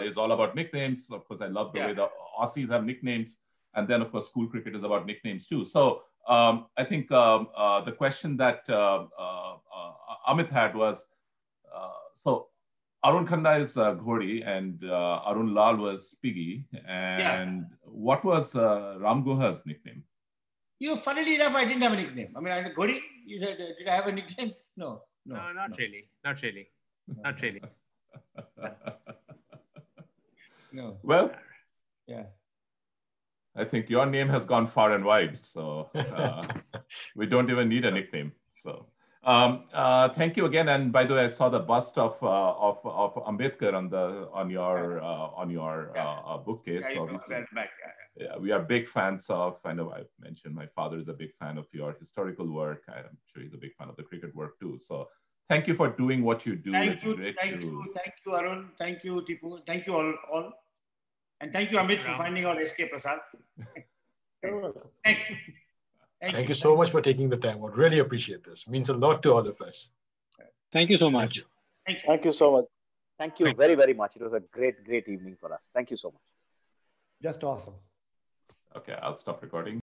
is all about nicknames. Of course, I love the way the Aussies have nicknames, and then of course school cricket is about nicknames too. So. I think the question that Amit had was, so Arun Khanna is Ghori and Arun Lal was Piggy. And what was Ram Guha's nickname? Funnily enough, I didn't have a nickname. I mean, Ghori, you said, did I have a nickname? No, not really. No. Well, yeah. I think your name has gone far and wide, so we don't even need a nickname. So thank you again. And by the way, I saw the bust of Ambedkar on your bookcase. So obviously, we are big fans of. I know I mentioned my father is a big fan of your historical work. I'm sure he's a big fan of the cricket work too. So thank you for doing what you do. Thank you, Arun. Thank you, Tipu. Thank you all. And thank you, Amit, for finding out S.K. Prasad. Thank you so much for taking the time. I really appreciate this. It means a lot to all of us. Thank you so much. Thank you so much. Thank you very, very much. It was a great evening for us. Thank you so much. Just awesome. Okay, I'll stop recording.